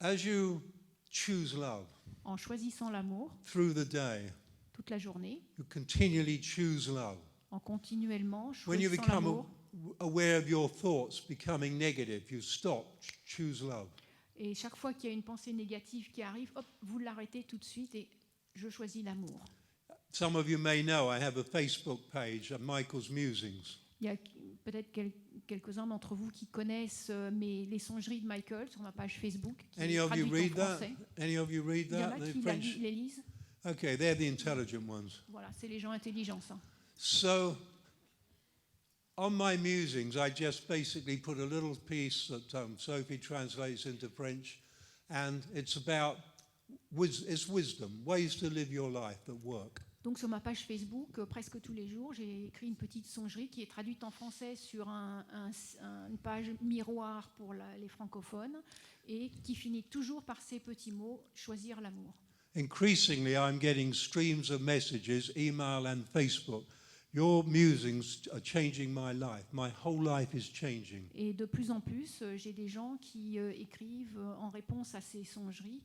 As you choose love En choisissant l'amour through the day, toute la journée, you continually choose love. en continuellement When you choisissant become l'amour, aware of your thoughts becoming negative, you stop, choose love. et chaque fois qu'il y a une pensée négative qui arrive, hop, vous l'arrêtez tout de suite et je choisis l'amour. Some of you may know I have a Facebook page, Michael's Musings. Il y a peut-être quelques-uns d'entre vous qui connaissent les songeries de Michael sur ma page Facebook, qui Any est of you traduite read en that? français. Any of you read Il y en that? a The qui French? les lisent. Okay, they're the intelligent ones. Voilà, c'est les gens intelligents, ça. So, on my musings, I just basically put a little piece that Sophie translates into French, and it's about it's wisdom, ways to live your life that work. Donc sur ma page Facebook, presque tous les jours, j'ai écrit une petite songerie qui est traduite en français sur une page miroir pour les francophones et qui finit toujours par ces petits mots « choisir l'amour ». Increasingly, I'm getting streams of messages, email and Facebook. Your musings are changing my life. My whole life is changing. Et de plus en plus, j'ai des gens qui écrivent en réponse à ces songeries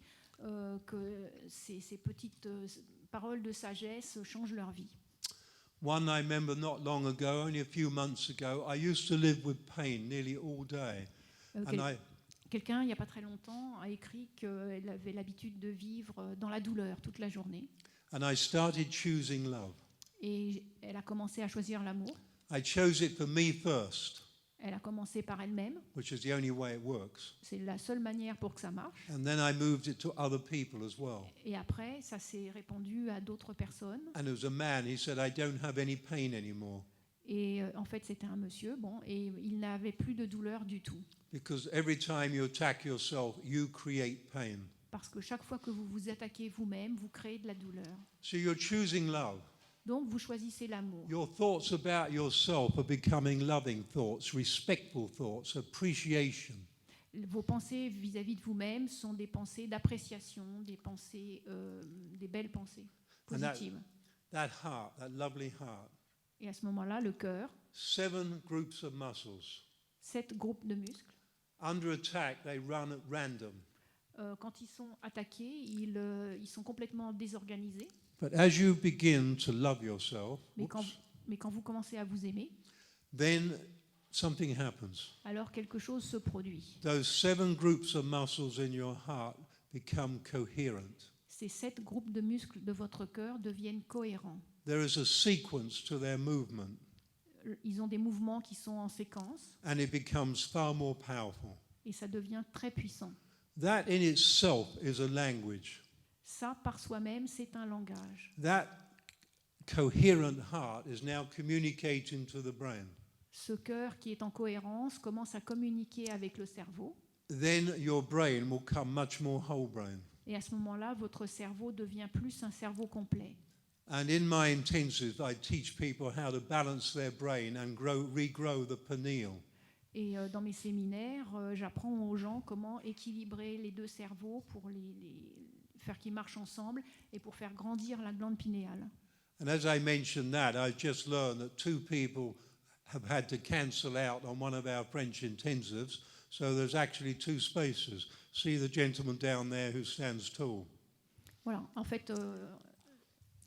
que ces petites paroles de sagesse changent leur vie. One I remember not long ago, only a few months ago, I used to live with pain nearly all day. Quelqu'un, il n'y a pas très longtemps, a écrit qu'elle avait l'habitude de vivre dans la douleur toute la journée. And I started choosing love. Et elle a commencé à choisir l'amour. I chose it for me first, Elle a commencé par elle-même. which is the only way it works. C'est la seule manière pour que ça marche. And then I moved it to other people as well. Et après, ça s'est répandu à d'autres personnes. And there was a man, he said, I don't have any pain anymore. Et en fait, c'était un monsieur, et il n'avait plus de douleur du tout. Because every time you attack yourself, you create pain. Parce que chaque fois que vous vous attaquez vous-même, vous créez de la douleur. So you're choosing love. Donc, vous choisissez l'amour. Your thoughts about yourself are becoming loving thoughts, respectful thoughts, appreciation. Vos pensées vis-à-vis de vous-même sont des pensées d'appréciation, des pensées, des belles pensées positives. That heart, that lovely heart. Et à ce moment-là, le cœur, 7 groups of muscles. 7 groupes de muscles. Under attack, they run at random. Quand ils sont attaqués, ils sont complètement désorganisés. But as you begin to love yourself, Mais quand vous commencez à vous aimer, then something happens. alors quelque chose se produit. Those 7 groups of muscles in your heart become coherent. Ces 7 groupes de muscles de votre cœur deviennent cohérents. There is a sequence to their movement, Ils ont des mouvements qui sont en séquence and it becomes far more powerful. et ça devient très puissant. That in itself is a language. Ça, par soi-même, c'est un langage. That coherent heart is now communicating to the brain. Ce cœur qui est en cohérence commence à communiquer avec le cerveau. Then your brain will come much more whole brain. Et à ce moment-là, votre cerveau devient plus un cerveau complet. And in my intensive, I teach people how to balance their brain and regrow the pineal. Et dans mes séminaires, j'apprends aux gens comment équilibrer les deux cerveaux pour les faire qu'ils marchent ensemble et pour faire grandir la glande pinéale. And as I mentioned that, I've just learned that 2 people have had to cancel out on one of our French intensives, so there's actually 2 spaces. See the gentleman down there who stands tall. Voilà, en fait,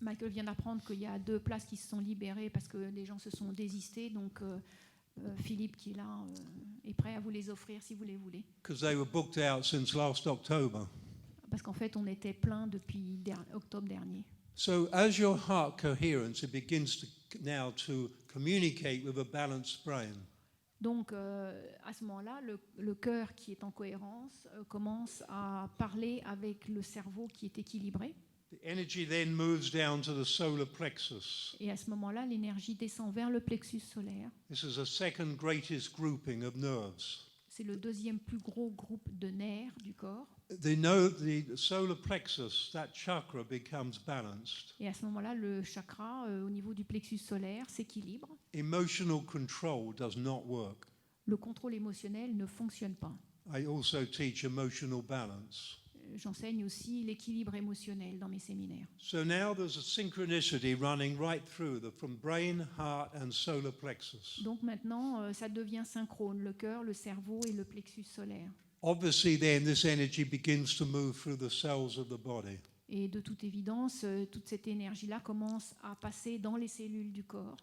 Michael vient d'apprendre qu'il y a 2 places qui se sont libérées parce que les gens se sont désistés, donc Philippe qui est là est prêt à vous les offrir si vous les voulez. Because they were booked out since last October. parce qu'en fait, on était plein depuis octobre dernier. So as your heart coherence, it begins now to communicate with a balanced brain. Donc, à ce moment-là, le cœur qui est en cohérence commence à parler avec le cerveau qui est équilibré. The energy then moves down to the solar plexus. Et à ce moment-là, l'énergie descend vers le plexus solaire. This is the second greatest grouping of nerves. C'est le deuxième plus gros groupe de nerfs du corps. The solar plexus, that chakra, becomes balanced. Et à ce moment-là, le chakra au niveau du plexus solaire s'équilibre. Emotional control does not work. Le contrôle émotionnel ne fonctionne pas. I also teach emotional balance. J'enseigne aussi l'équilibre émotionnel dans mes séminaires. So now there's a synchronicity running right through from brain, heart, and solar plexus. Donc maintenant, ça devient synchrone, le cœur, le cerveau et le plexus solaire. Obviously, then this energy begins to move through the cells of the body. Et de toute évidence, toute cette énergie-là commence à passer dans les cellules du corps.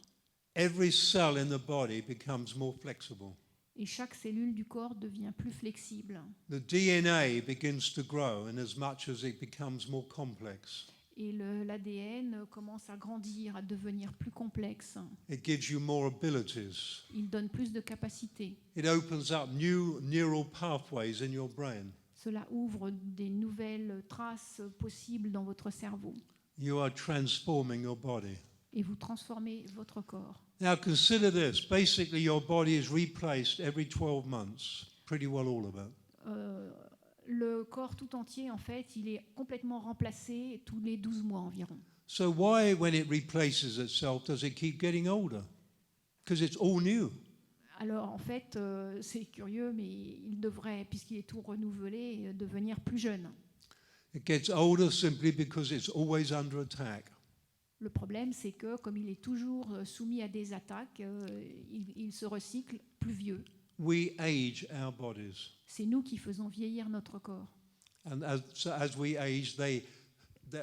Every cell in the body becomes more flexible. Et chaque cellule du corps devient plus flexible. The DNA begins to grow in as much as it becomes more complex. Et l'ADN commence à grandir, à devenir plus complexe. It gives you more abilities. Il donne plus de capacités. It opens up new neural pathways in your brain. Cela ouvre des nouvelles traces possibles dans votre cerveau. You are transforming your body. Et vous transformez votre corps. Now consider this. Basically, your body is replaced every 12 months. Pretty well all of it. Le corps tout entier, en fait, il est complètement remplacé tous les 12 mois environ. So why, when it replaces itself, does it keep getting older? Because it's all new. Alors, en fait, c'est curieux, mais il devrait, puisqu'il est tout renouvelé, devenir plus jeune. It gets older simply because it's always under attack. Le problème, c'est que, comme il est toujours soumis à des attaques, il se recycle plus vieux. We age our bodies. C'est nous qui faisons vieillir notre corps. And as we age,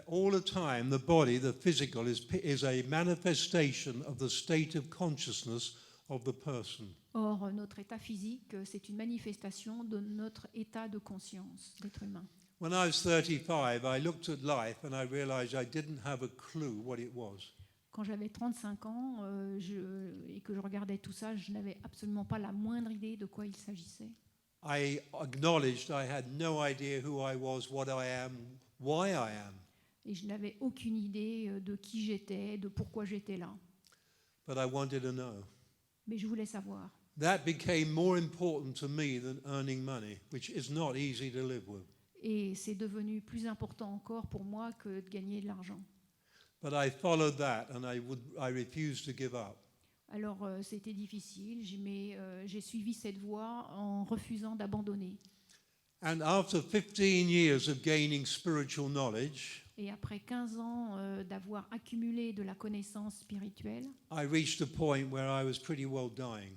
all the time, the body, the physical, is a manifestation of the state of consciousness of the person. Or, notre état physique, c'est une manifestation de notre état de conscience d'être humain. When I was 35, I looked at life and I realized I didn't have a clue what it was. Quand j'avais 35 ans et que je regardais tout ça, je n'avais absolument pas la moindre idée de quoi il s'agissait. I acknowledged I had no idea who I was, what I am, why I am. Et je n'avais aucune idée de qui j'étais, de pourquoi j'étais là. But I wanted to know. Mais je voulais savoir. That became more important to me than earning money, which is not easy to live with. Et c'est devenu plus important encore pour moi que de gagner de l'argent. But I followed that and I refused to give up. Alors c'était difficile, mais j'ai suivi cette voie en refusant d'abandonner. And after 15 years of gaining spiritual knowledge, Et après 15 ans d'avoir accumulé de la connaissance spirituelle, I reached a point where I was pretty well dying.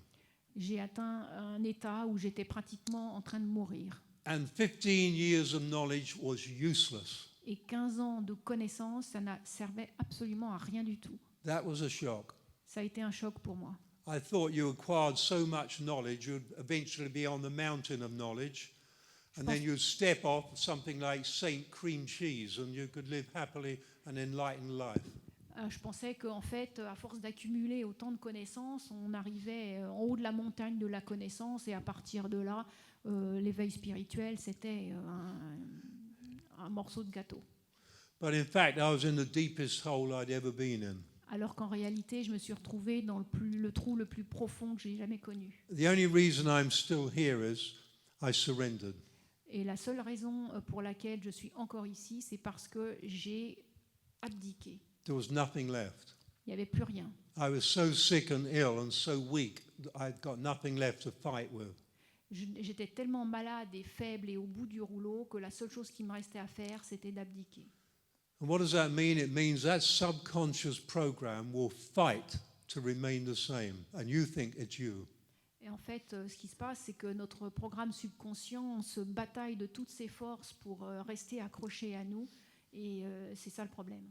j'ai atteint un état où j'étais pratiquement en train de mourir. And 15 years of knowledge was useless. Et 15 ans de connaissance, ça n'a servait absolument à rien du tout. That was a shock. Ça a été un choc pour moi. I thought you acquired so much knowledge, you'd eventually be on the mountain of knowledge, and then you'd step off something like Saint Cream Cheese, and you could live happily an enlightened life. Je pensais qu'en fait, à force d'accumuler autant de connaissances, on arrivait en haut de la montagne de la connaissance, et à partir de là, l'éveil spirituel, c'était un morceau de gâteau. But in fact, I was in the deepest hole I'd ever been in. Alors qu'en réalité, je me suis retrouvée dans le trou le plus profond que j'ai jamais connu. The only reason I'm still here is I surrendered. Et la seule raison pour laquelle je suis encore ici, c'est parce que j'ai abdiqué. There was nothing left. Il n'y avait plus rien. I was so sick and ill and so weak that I'd got nothing left to fight with. J'étais tellement malade et faible et au bout du rouleau que la seule chose qui me restait à faire, c'était d'abdiquer. And what does that mean? It means that subconscious program will fight to remain the same, and you think it's you. Et en fait, ce qui se passe, c'est que notre programme subconscient se bataille de toutes ses forces pour rester accroché à nous, et c'est ça le problème.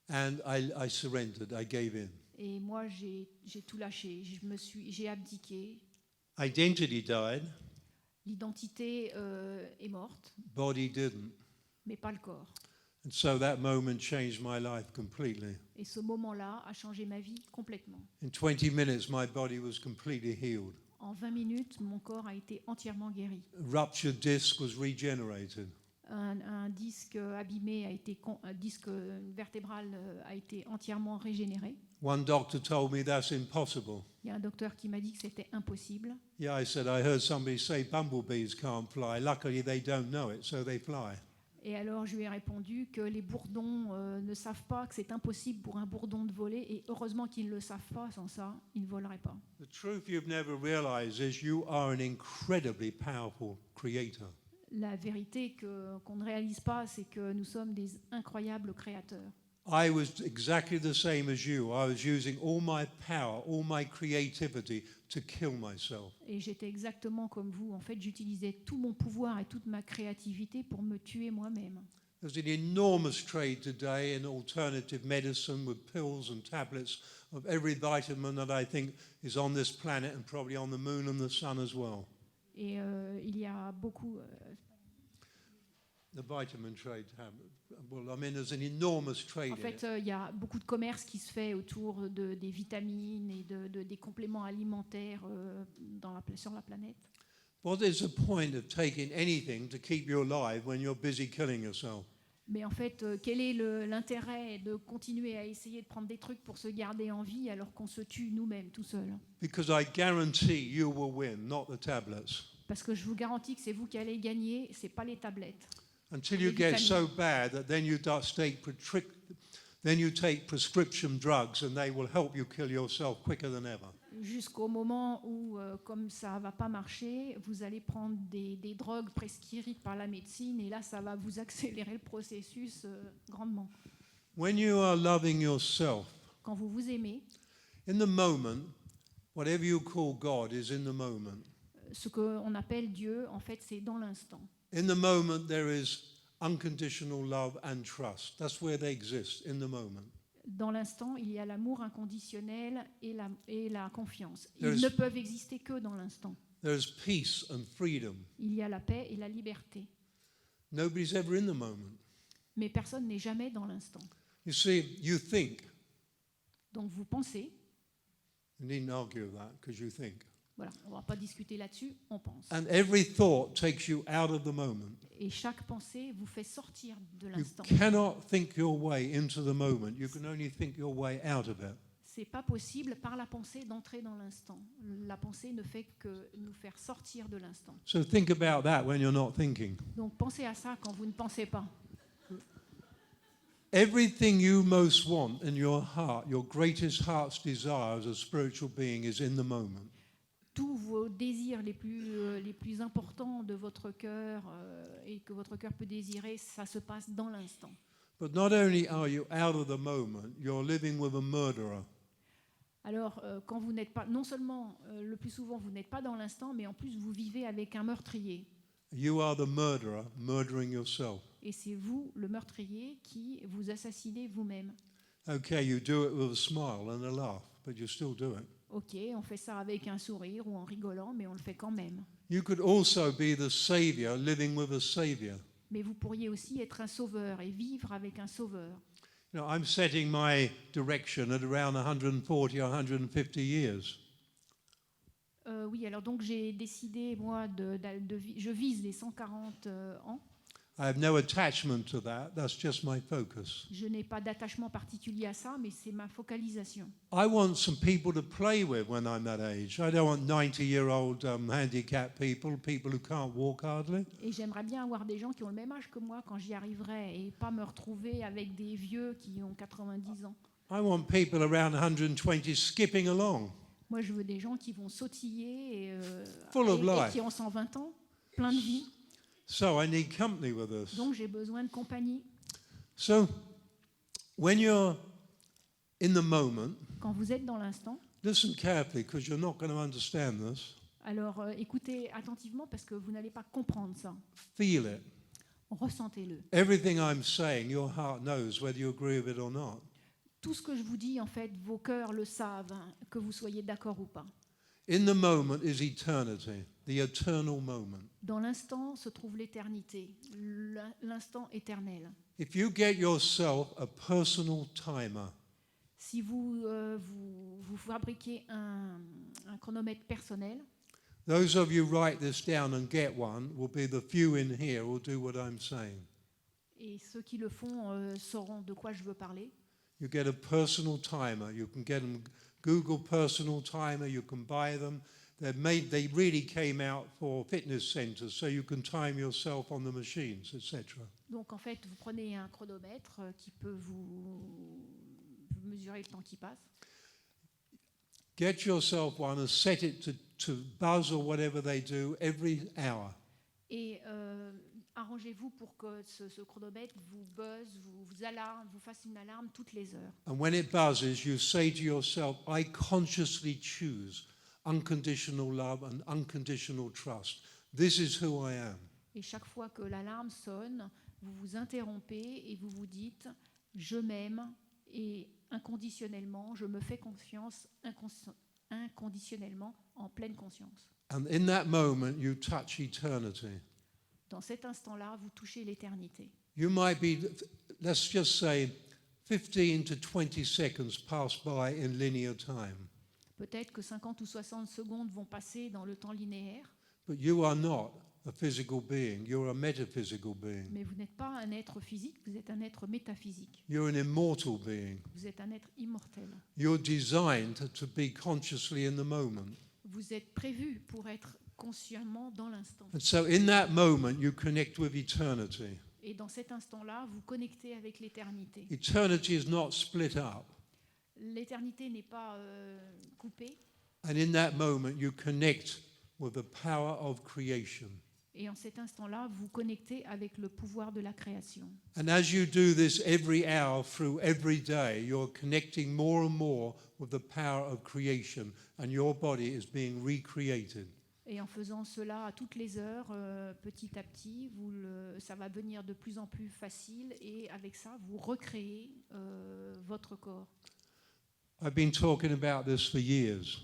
And I surrendered, I gave in. Et moi, j'ai tout lâché, j'ai abdiqué. Identity died, L'identité est morte, body didn't. mais pas le corps. And so that moment changed my life completely. Et ce moment-là a changé ma vie complètement. In 20 minutes, my body was completely healed. En 20 minutes, mon corps a été entièrement guéri. A ruptured disc was regenerated. Un disque abîmé a été, un disque vertébral a été entièrement régénéré. One doctor told me that's impossible. Il y a un docteur qui m'a dit que c'était impossible. Yeah, I said, I heard somebody say bumblebees can't fly. Luckily, they don't know it, so they fly. Et alors je lui ai répondu que les bourdons ne savent pas que c'est impossible pour un bourdon de voler, et heureusement qu'ils ne le savent pas, sans ça, ils ne voleraient pas. The truth you've never realized is you are an incredibly powerful creator. La vérité qu'on ne réalise pas, c'est que nous sommes des incroyables créateurs. I was exactly the same as you. I was using all my power, all my creativity to kill myself. Et j'étais exactement comme vous. En fait, j'utilisais tout mon pouvoir et toute ma créativité pour me tuer moi-même. There's an enormous trade today in alternative medicine with pills and tablets of every vitamin that I think is on this planet and probably on the moon and the sun as well. Et il y a beaucoup... The vitamin trade, well, I mean, there's an enormous trade En in fait, it. il y a beaucoup de commerce qui se fait autour des vitamines et des compléments alimentaires sur la planète. What is the point of taking anything to keep you alive when you're busy killing yourself? Mais en fait, quel est l'intérêt de continuer à essayer de prendre des trucs pour se garder en vie alors qu'on se tue nous-mêmes tout seuls? Because I guarantee you will win, not the tablets. Parce que je vous garantis que c'est vous qui allez gagner, c'est pas les tablettes. Until you get so bad that then you take prescription drugs and they will help you kill yourself quicker than ever. Jusqu'au moment où, comme ça va pas marcher, vous allez prendre des drogues prescrites par la médecine, et là, ça va vous accélérer le processus grandement. When you are loving yourself, Quand vous vous aimez, in the moment, whatever you call God is in the moment. ce qu'on appelle Dieu, en fait, c'est dans l'instant. In the moment, there is unconditional love and trust. That's where they exist, in the moment. Dans l'instant, il y a l'amour inconditionnel et la confiance. Ils There's- ne peuvent exister que dans l'instant. There is peace and freedom. Il y a la paix et la liberté. Nobody's ever in the moment. Mais personne n'est jamais dans l'instant. You see, you think. Donc vous pensez, You needn't argue with that because you think. voilà, on ne va pas discuter là-dessus, on pense. And every thought takes you out of the moment. Et chaque pensée vous fait sortir de You l'instant. cannot think your way into the moment. You can only think your way out of it. C'est pas possible par la pensée d'entrer dans l'instant. La pensée ne fait que nous faire sortir de l'instant. So think about that when you're not thinking. Donc pensez à ça quand vous ne pensez pas. Everything you most want in your heart, your greatest heart's desire as a spiritual being is in the moment. Tous vos désirs les plus importants de votre cœur et que votre cœur peut désirer, ça se passe dans l'instant. But not only are you out of the moment, you're living with a murderer. Alors, quand vous n'êtes pas, non seulement le plus souvent vous n'êtes pas dans l'instant, mais en plus vous vivez avec un meurtrier. You are the murderer, murdering yourself. Et c'est vous, le meurtrier, qui vous assassinez vous-même. Okay, you do it with a smile and a laugh, but you still do it. Ok, on fait ça avec un sourire ou en rigolant, mais on le fait quand même. You could also be the savior, living with a savior. Mais vous pourriez aussi être un sauveur et vivre avec un sauveur. You know, I'm setting my direction at around 140 or 150 years. Oui, alors donc j'ai décidé, moi, je vise les 140 ans. I have no attachment to that. That's just my focus. Je n'ai pas d'attachement particulier à ça, mais c'est ma focalisation. I want some people to play with when I'm that age. I don't want 90-year-old handicapped people who can't walk hardly. Et j'aimerais bien avoir des gens qui ont le même âge que moi quand j'y arriverai et pas me retrouver avec des vieux qui ont 90 ans. I want people around 120 skipping along. Moi, je veux des gens qui vont sautiller Full of et life. qui ont 120 ans, plein de vie. So I need company with us. Donc, j'ai besoin de compagnie. So when you're in the moment, Quand vous êtes dans l'instant, listen carefully because you're not going to understand this. alors écoutez attentivement parce que vous n'allez pas comprendre ça. Feel it. Ressentez-le. Everything I'm saying, your heart knows whether you agree with it or not. Tout ce que je vous dis, en fait, vos cœurs le savent, hein, que vous soyez d'accord ou pas. In the moment is eternity. The the eternal moment. Dans l'instant se trouve l'éternité, l'instant éternel. If you get yourself a personal timer, Si vous fabriquez un chronomètre personnel, those of you write this down and get one will be the few in here who will do what I'm saying. et ceux qui le font sauront de quoi je veux parler, You get a personal timer. You can get them Google personal timer. You can buy them. They really came out for fitness centers, so you can time yourself on the machines, etc. donc en fait vous prenez un chronomètre qui peut vous mesurer le temps qui passe. Get yourself one and set it to buzz or whatever they do every hour. Et arrangez-vous pour que ce chronomètre vous buzz, vous alarme, vous fasse une alarme toutes les heures. And when it buzzes, you say to yourself, I consciously choose unconditional love and unconditional trust. This is who I am. Et chaque fois que l'alarme sonne, vous vous interrompez et vous vous dites « Je m'aime et inconditionnellement, je me fais confiance inconditionnellement en pleine conscience. And in that moment, you touch eternity. » Dans cet instant-là, vous touchez l'éternité. You might be, let's just say, 15 to 20 seconds pass by in linear time. Peut-être que 50 ou 60 secondes vont passer dans le temps linéaire, But you are not a physical being. You're a metaphysical being. mais vous n'êtes pas un être physique, vous êtes un être métaphysique. You're an immortal being. Vous êtes un être immortel. You're designed to be consciously in the moment. Vous êtes prévu pour être consciemment dans l'instant. And so in that moment, you connect with eternity. Et dans cet instant-là, vous connectez avec l'éternité. Eternity is not split up. L'éternité n'est pas coupée. And in that moment, you connect with the power of creation. Et en cet instant-là, vous connectez avec le pouvoir de la création. And as you do this every hour through every day, you're connecting more and more with the power of creation, and your body is being recreated. Et en faisant cela à toutes les heures, petit à petit, ça va devenir de plus en plus facile et avec ça, vous recréez votre corps. I've been talking about this for years.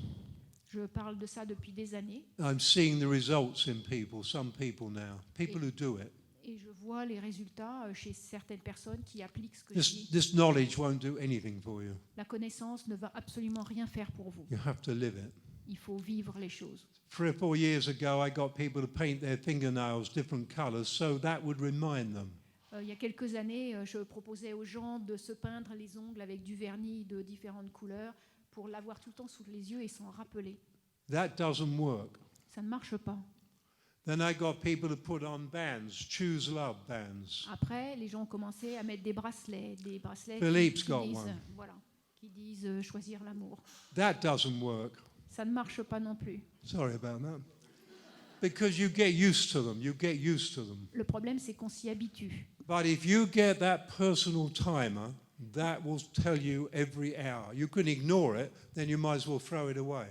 Je parle de ça depuis des années I'm seeing the results in people, some people now, people who do it. et je vois les résultats chez certaines personnes qui appliquent ce que je dis. This knowledge won't do anything for you. La connaissance ne va absolument rien faire pour vous. You have to live it. Il faut vivre les choses. 3 or 4 years ago, I got people to paint their fingernails different colors, so that would remind them. Il y a quelques années, je proposais aux gens de se peindre les ongles avec du vernis de différentes couleurs pour l'avoir tout le temps sous les yeux et s'en rappeler. That doesn't work. Ça ne marche pas. Then I got people to put on bands, choose love bands. Après, les gens ont commencé à mettre des bracelets Philippe's qui got disent, one. voilà, qui disent choisir l'amour. That doesn't work. Ça ne marche pas non plus. Sorry about that. Because you get used to them. You get used to them. Le problème, c'est qu'on s'y habitue. But if you get that personal timer, that will tell you every hour. You can ignore it, then you might as well throw it away.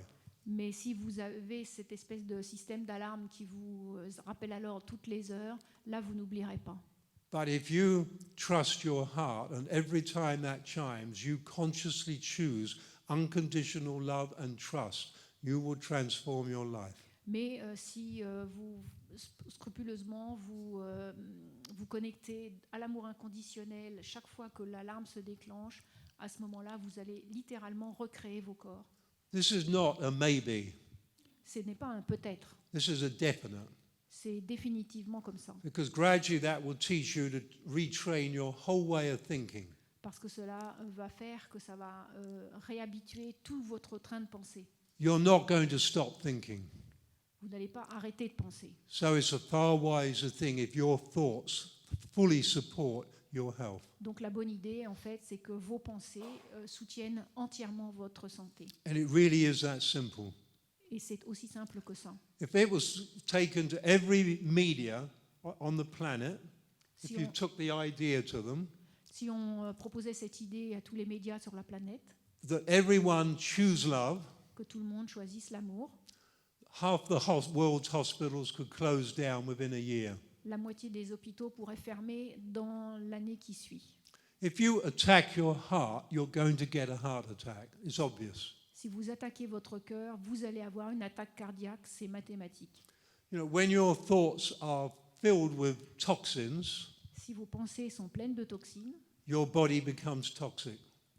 Mais si vous avez cette espèce de système d'alarme qui vous rappelle à l'ordre toutes les heures, là, vous n'oublierez pas. But if you trust your heart, and every time that chimes, you consciously choose unconditional love and trust, you will transform your life. Mais si vous, scrupuleusement, vous connectez à l'amour inconditionnel chaque fois que l'alarme se déclenche, à ce moment-là, vous allez littéralement recréer vos corps. This is not a maybe. Ce n'est pas un peut-être, This is a definite. c'est définitivement comme ça. Because gradually that will teach you to retrain your whole way of thinking. Parce que cela va faire que ça va réhabituer tout votre train de pensée. You're not going to stop thinking. Vous n'allez pas arrêter de penser. So it's a far wiser thing if your thoughts fully support your health. Donc la bonne idée, en fait, c'est que vos pensées soutiennent entièrement votre santé. And it really is that simple. Et c'est aussi simple que ça. If it was taken to every media on the planet, if Si you on, took the idea to them, si on proposait cette idée à tous les médias sur la planète, that everyone choose love, que tout le monde choisisse l'amour, half the world's hospitals could close down within a year. la moitié des hôpitaux pourraient fermer dans l'année qui suit. If you attack your heart, you're going to get a heart attack. It's obvious. Si vous attaquez votre cœur, vous allez avoir une attaque cardiaque, c'est mathématique. You know, when your thoughts are filled with toxins, Si vos pensées sont pleines de toxines, your body becomes toxic.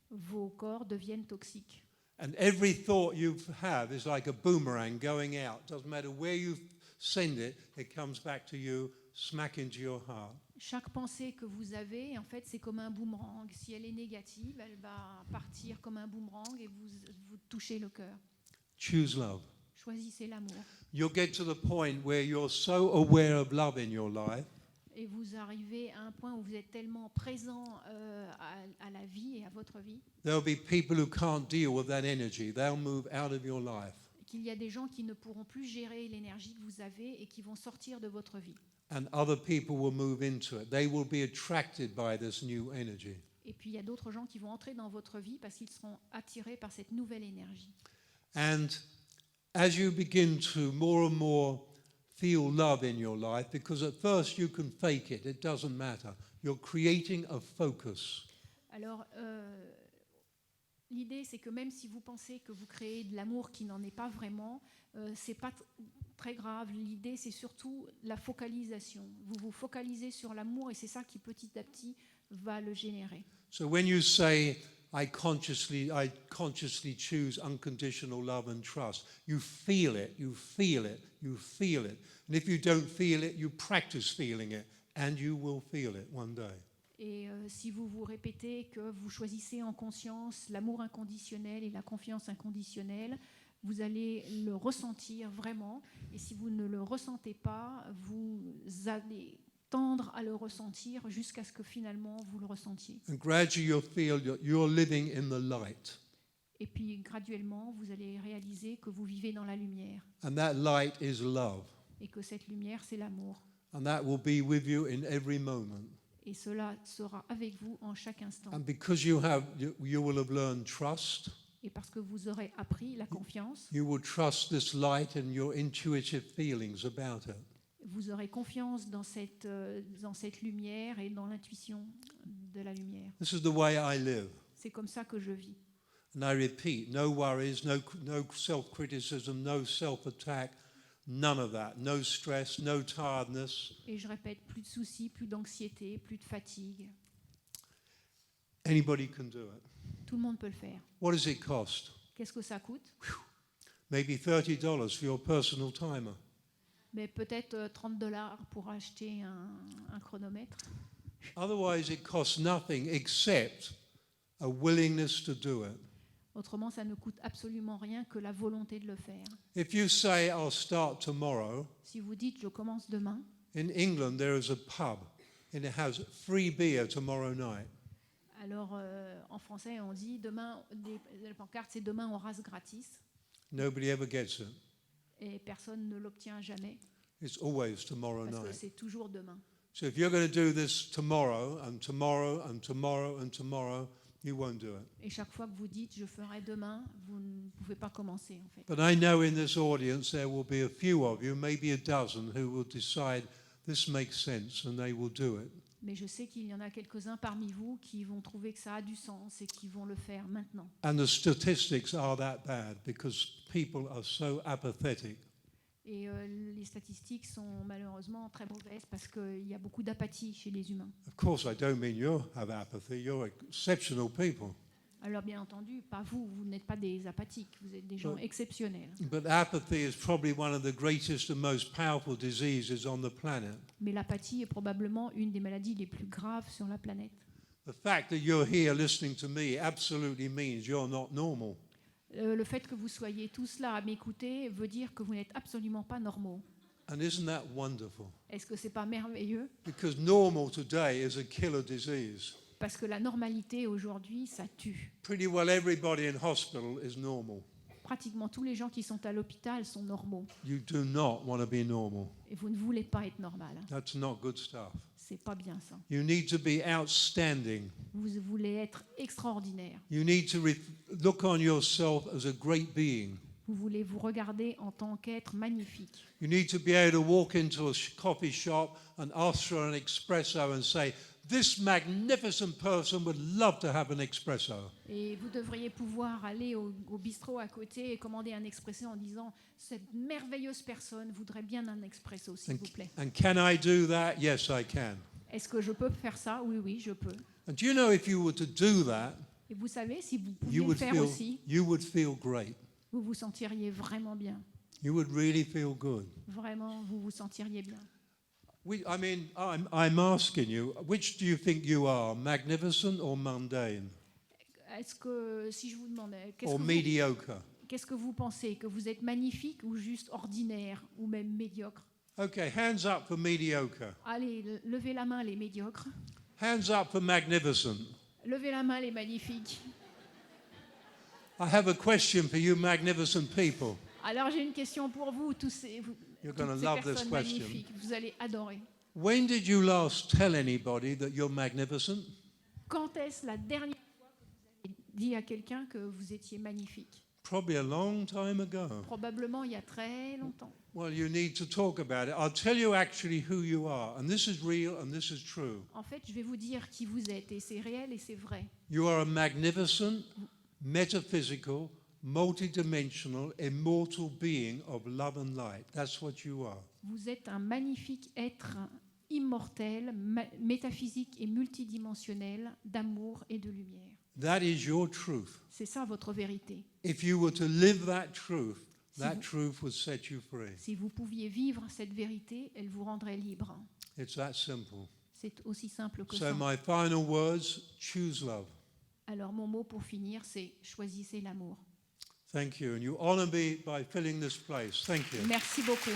vos corps deviennent toxiques. And every thought you have is like a boomerang going out. Doesn't matter where you send it, it comes back to you, smack into your heart. Chaque pensée que vous avez, en fait, c'est comme un boomerang. Si elle est négative, elle va partir comme un boomerang et vous touchez le cœur. Choose love. Choisissez l'amour. You'll get to the point where you're so aware of love in your life Et vous arrivez à un point où vous êtes tellement présent à la vie et à votre vie there'll be people who can't deal with that energy. They'll move out of your life. qu'il y a des gens qui ne pourront plus gérer l'énergie que vous avez et qui vont sortir de votre vie. And other people will move into it. They will be attracted by this new energy. Et puis il y a d'autres gens qui vont entrer dans votre vie parce qu'ils seront attirés par cette nouvelle énergie. And as you begin to more and more feel love in your life, because at first you can fake it, it doesn't matter. You're creating a focus. Alors, l'idée, c'est que même si vous pensez que vous créez de l'amour qui n'en est pas vraiment, c'est pas très grave. L'idée, c'est surtout la focalisation. Vous vous focalisez sur l'amour et c'est ça qui, petit à petit, va le générer. So when you say, I consciously choose unconditional love and trust, you feel it, you feel it, you feel it. And if you don't feel it, you practice feeling it, and you will feel it one day. Et si vous vous répétez que vous choisissez en conscience l'amour inconditionnel et la confiance inconditionnelle, vous allez le ressentir vraiment. Et si vous ne le ressentez pas, vous allez tendre à le ressentir jusqu'à ce que finalement vous le ressentiez. And gradually you'll feel you're living in the light. Et puis graduellement, vous allez réaliser que vous vivez dans la lumière And that light is love. et que cette lumière, c'est l'amour. And that will be with you in every moment. Et cela sera avec vous en chaque instant. And because you will have learned trust, Et parce que vous aurez appris la confiance, you will trust this light and your intuitive feelings about it. vous aurez confiance dans cette lumière et dans l'intuition de la lumière. This is the way I live. C'est comme ça que je vis. And I repeat, no worries, no self-criticism, no self-attack, none of that. No stress, no tiredness. Et je répète, plus de soucis, plus d'anxiété, plus de fatigue. Anybody can do it. Tout le monde peut le faire. What does it cost? Qu'est-ce que ça coûte? Maybe $30 for your personal timer. Mais peut-être $30 pour acheter un chronomètre. Otherwise, it costs nothing except a willingness to do it. Autrement, ça ne coûte absolument rien que la volonté de le faire. If you say, I'll start tomorrow, Si vous dites, je commence demain, in England there is a pub and it has free beer tomorrow night. alors en français, on dit demain, les pancartes, c'est demain on rase gratis. Nobody ever gets it. Et personne ne l'obtient jamais It's always tomorrow parce que night. c'est toujours demain. So if you're going to do this tomorrow and tomorrow and tomorrow and tomorrow, you won't do it. Et chaque fois que vous dites, je ferai demain, vous ne pouvez pas commencer en fait. But I know in this audience there will be a few of you, maybe a dozen, who will decide this makes sense and they will do it. Mais je sais qu'il y en a quelques-uns parmi vous qui vont trouver que ça a du sens et qui vont le faire maintenant. And the statistics are that bad because people are so apathetic. Et les statistiques sont malheureusement très mauvaises parce qu'il y a beaucoup d'apathie chez les humains. Of course, I don't mean you have apathy. You're exceptional people. Alors bien entendu, pas vous, vous n'êtes pas des apathiques, vous êtes des gens Ouais. exceptionnels. But apathy is probably one of the greatest and most powerful diseases on the planet. Mais l'apathie est probablement une des maladies les plus graves sur la planète. The fact that you're here listening to me absolutely means you're not normal. Le fait que vous soyez tous là à m'écouter veut dire que vous n'êtes absolument pas normaux. And isn't that wonderful? Est-ce que c'est pas merveilleux? Because normal today is a killer disease. Parce que la normalité aujourd'hui, ça tue. Pretty well everybody in hospital is normal. Pratiquement tous les gens qui sont à l'hôpital sont normaux. You do not want to be normal. Et vous ne voulez pas être normal. That's not good stuff. C'est pas bien ça. You need to be outstanding. Vous voulez être extraordinaire. You need to look on yourself as a great being. Vous voulez vous regarder en tant qu'être magnifique. You need to be able to walk into a coffee shop and ask for an espresso and say, this magnificent person would love to have an espresso. Et vous devriez pouvoir aller au bistrot à côté et commander un expresso en disant « Cette merveilleuse personne voudrait bien un expresso, s'il vous plaît. And can I do that? Yes, I can. » Est-ce que je peux faire ça? Oui, oui, je peux. And do you know if you were to do that, Et vous savez, si vous pouviez you le would faire feel aussi, great. vous vous sentiriez vraiment bien. You would really feel good. Vraiment, vous vous sentiriez bien. I'm asking you, which do you think you are, magnificent or mundane Est-ce que, si je vous demandais, or mediocre? qu'est-ce que vous pensez? Que vous êtes magnifique ou juste ordinaire ou même médiocre? Okay, hands up for mediocre. Allez, levez la main les médiocres. Hands up for magnificent. Levez la main les magnifiques. I have a question for you magnificent people. Alors j'ai une question pour vous, tous ces, You're toutes going to ces love this personnes question. magnifiques. Vous allez adorer. When did you last tell anybody that you're magnificent? Quand est-ce la dernière fois que vous avez dit à quelqu'un que vous étiez magnifique? Probably a long time ago. Probablement il y a très longtemps. Well, you need to talk about it. I'll tell you actually who you are, and this is real and this is true. En fait, je vais vous dire qui vous êtes, et c'est réel et c'est vrai. You are a magnificent, metaphysical, multidimensional, immortal being of love and light. That's what you are. Vous êtes un magnifique être immortel, métaphysique et multidimensionnel d'amour et de lumière. That is your truth. C'est ça votre vérité. If you were to live that truth, Si that vous- truth would set you free. Si vous pouviez vivre cette vérité, elle vous rendrait libre. It's that simple. C'est aussi simple que So ça. my final words, choose love. Alors mon mot pour finir, c'est choisissez l'amour. Thank you. And you honor me by filling this place. Thank you. Merci beaucoup.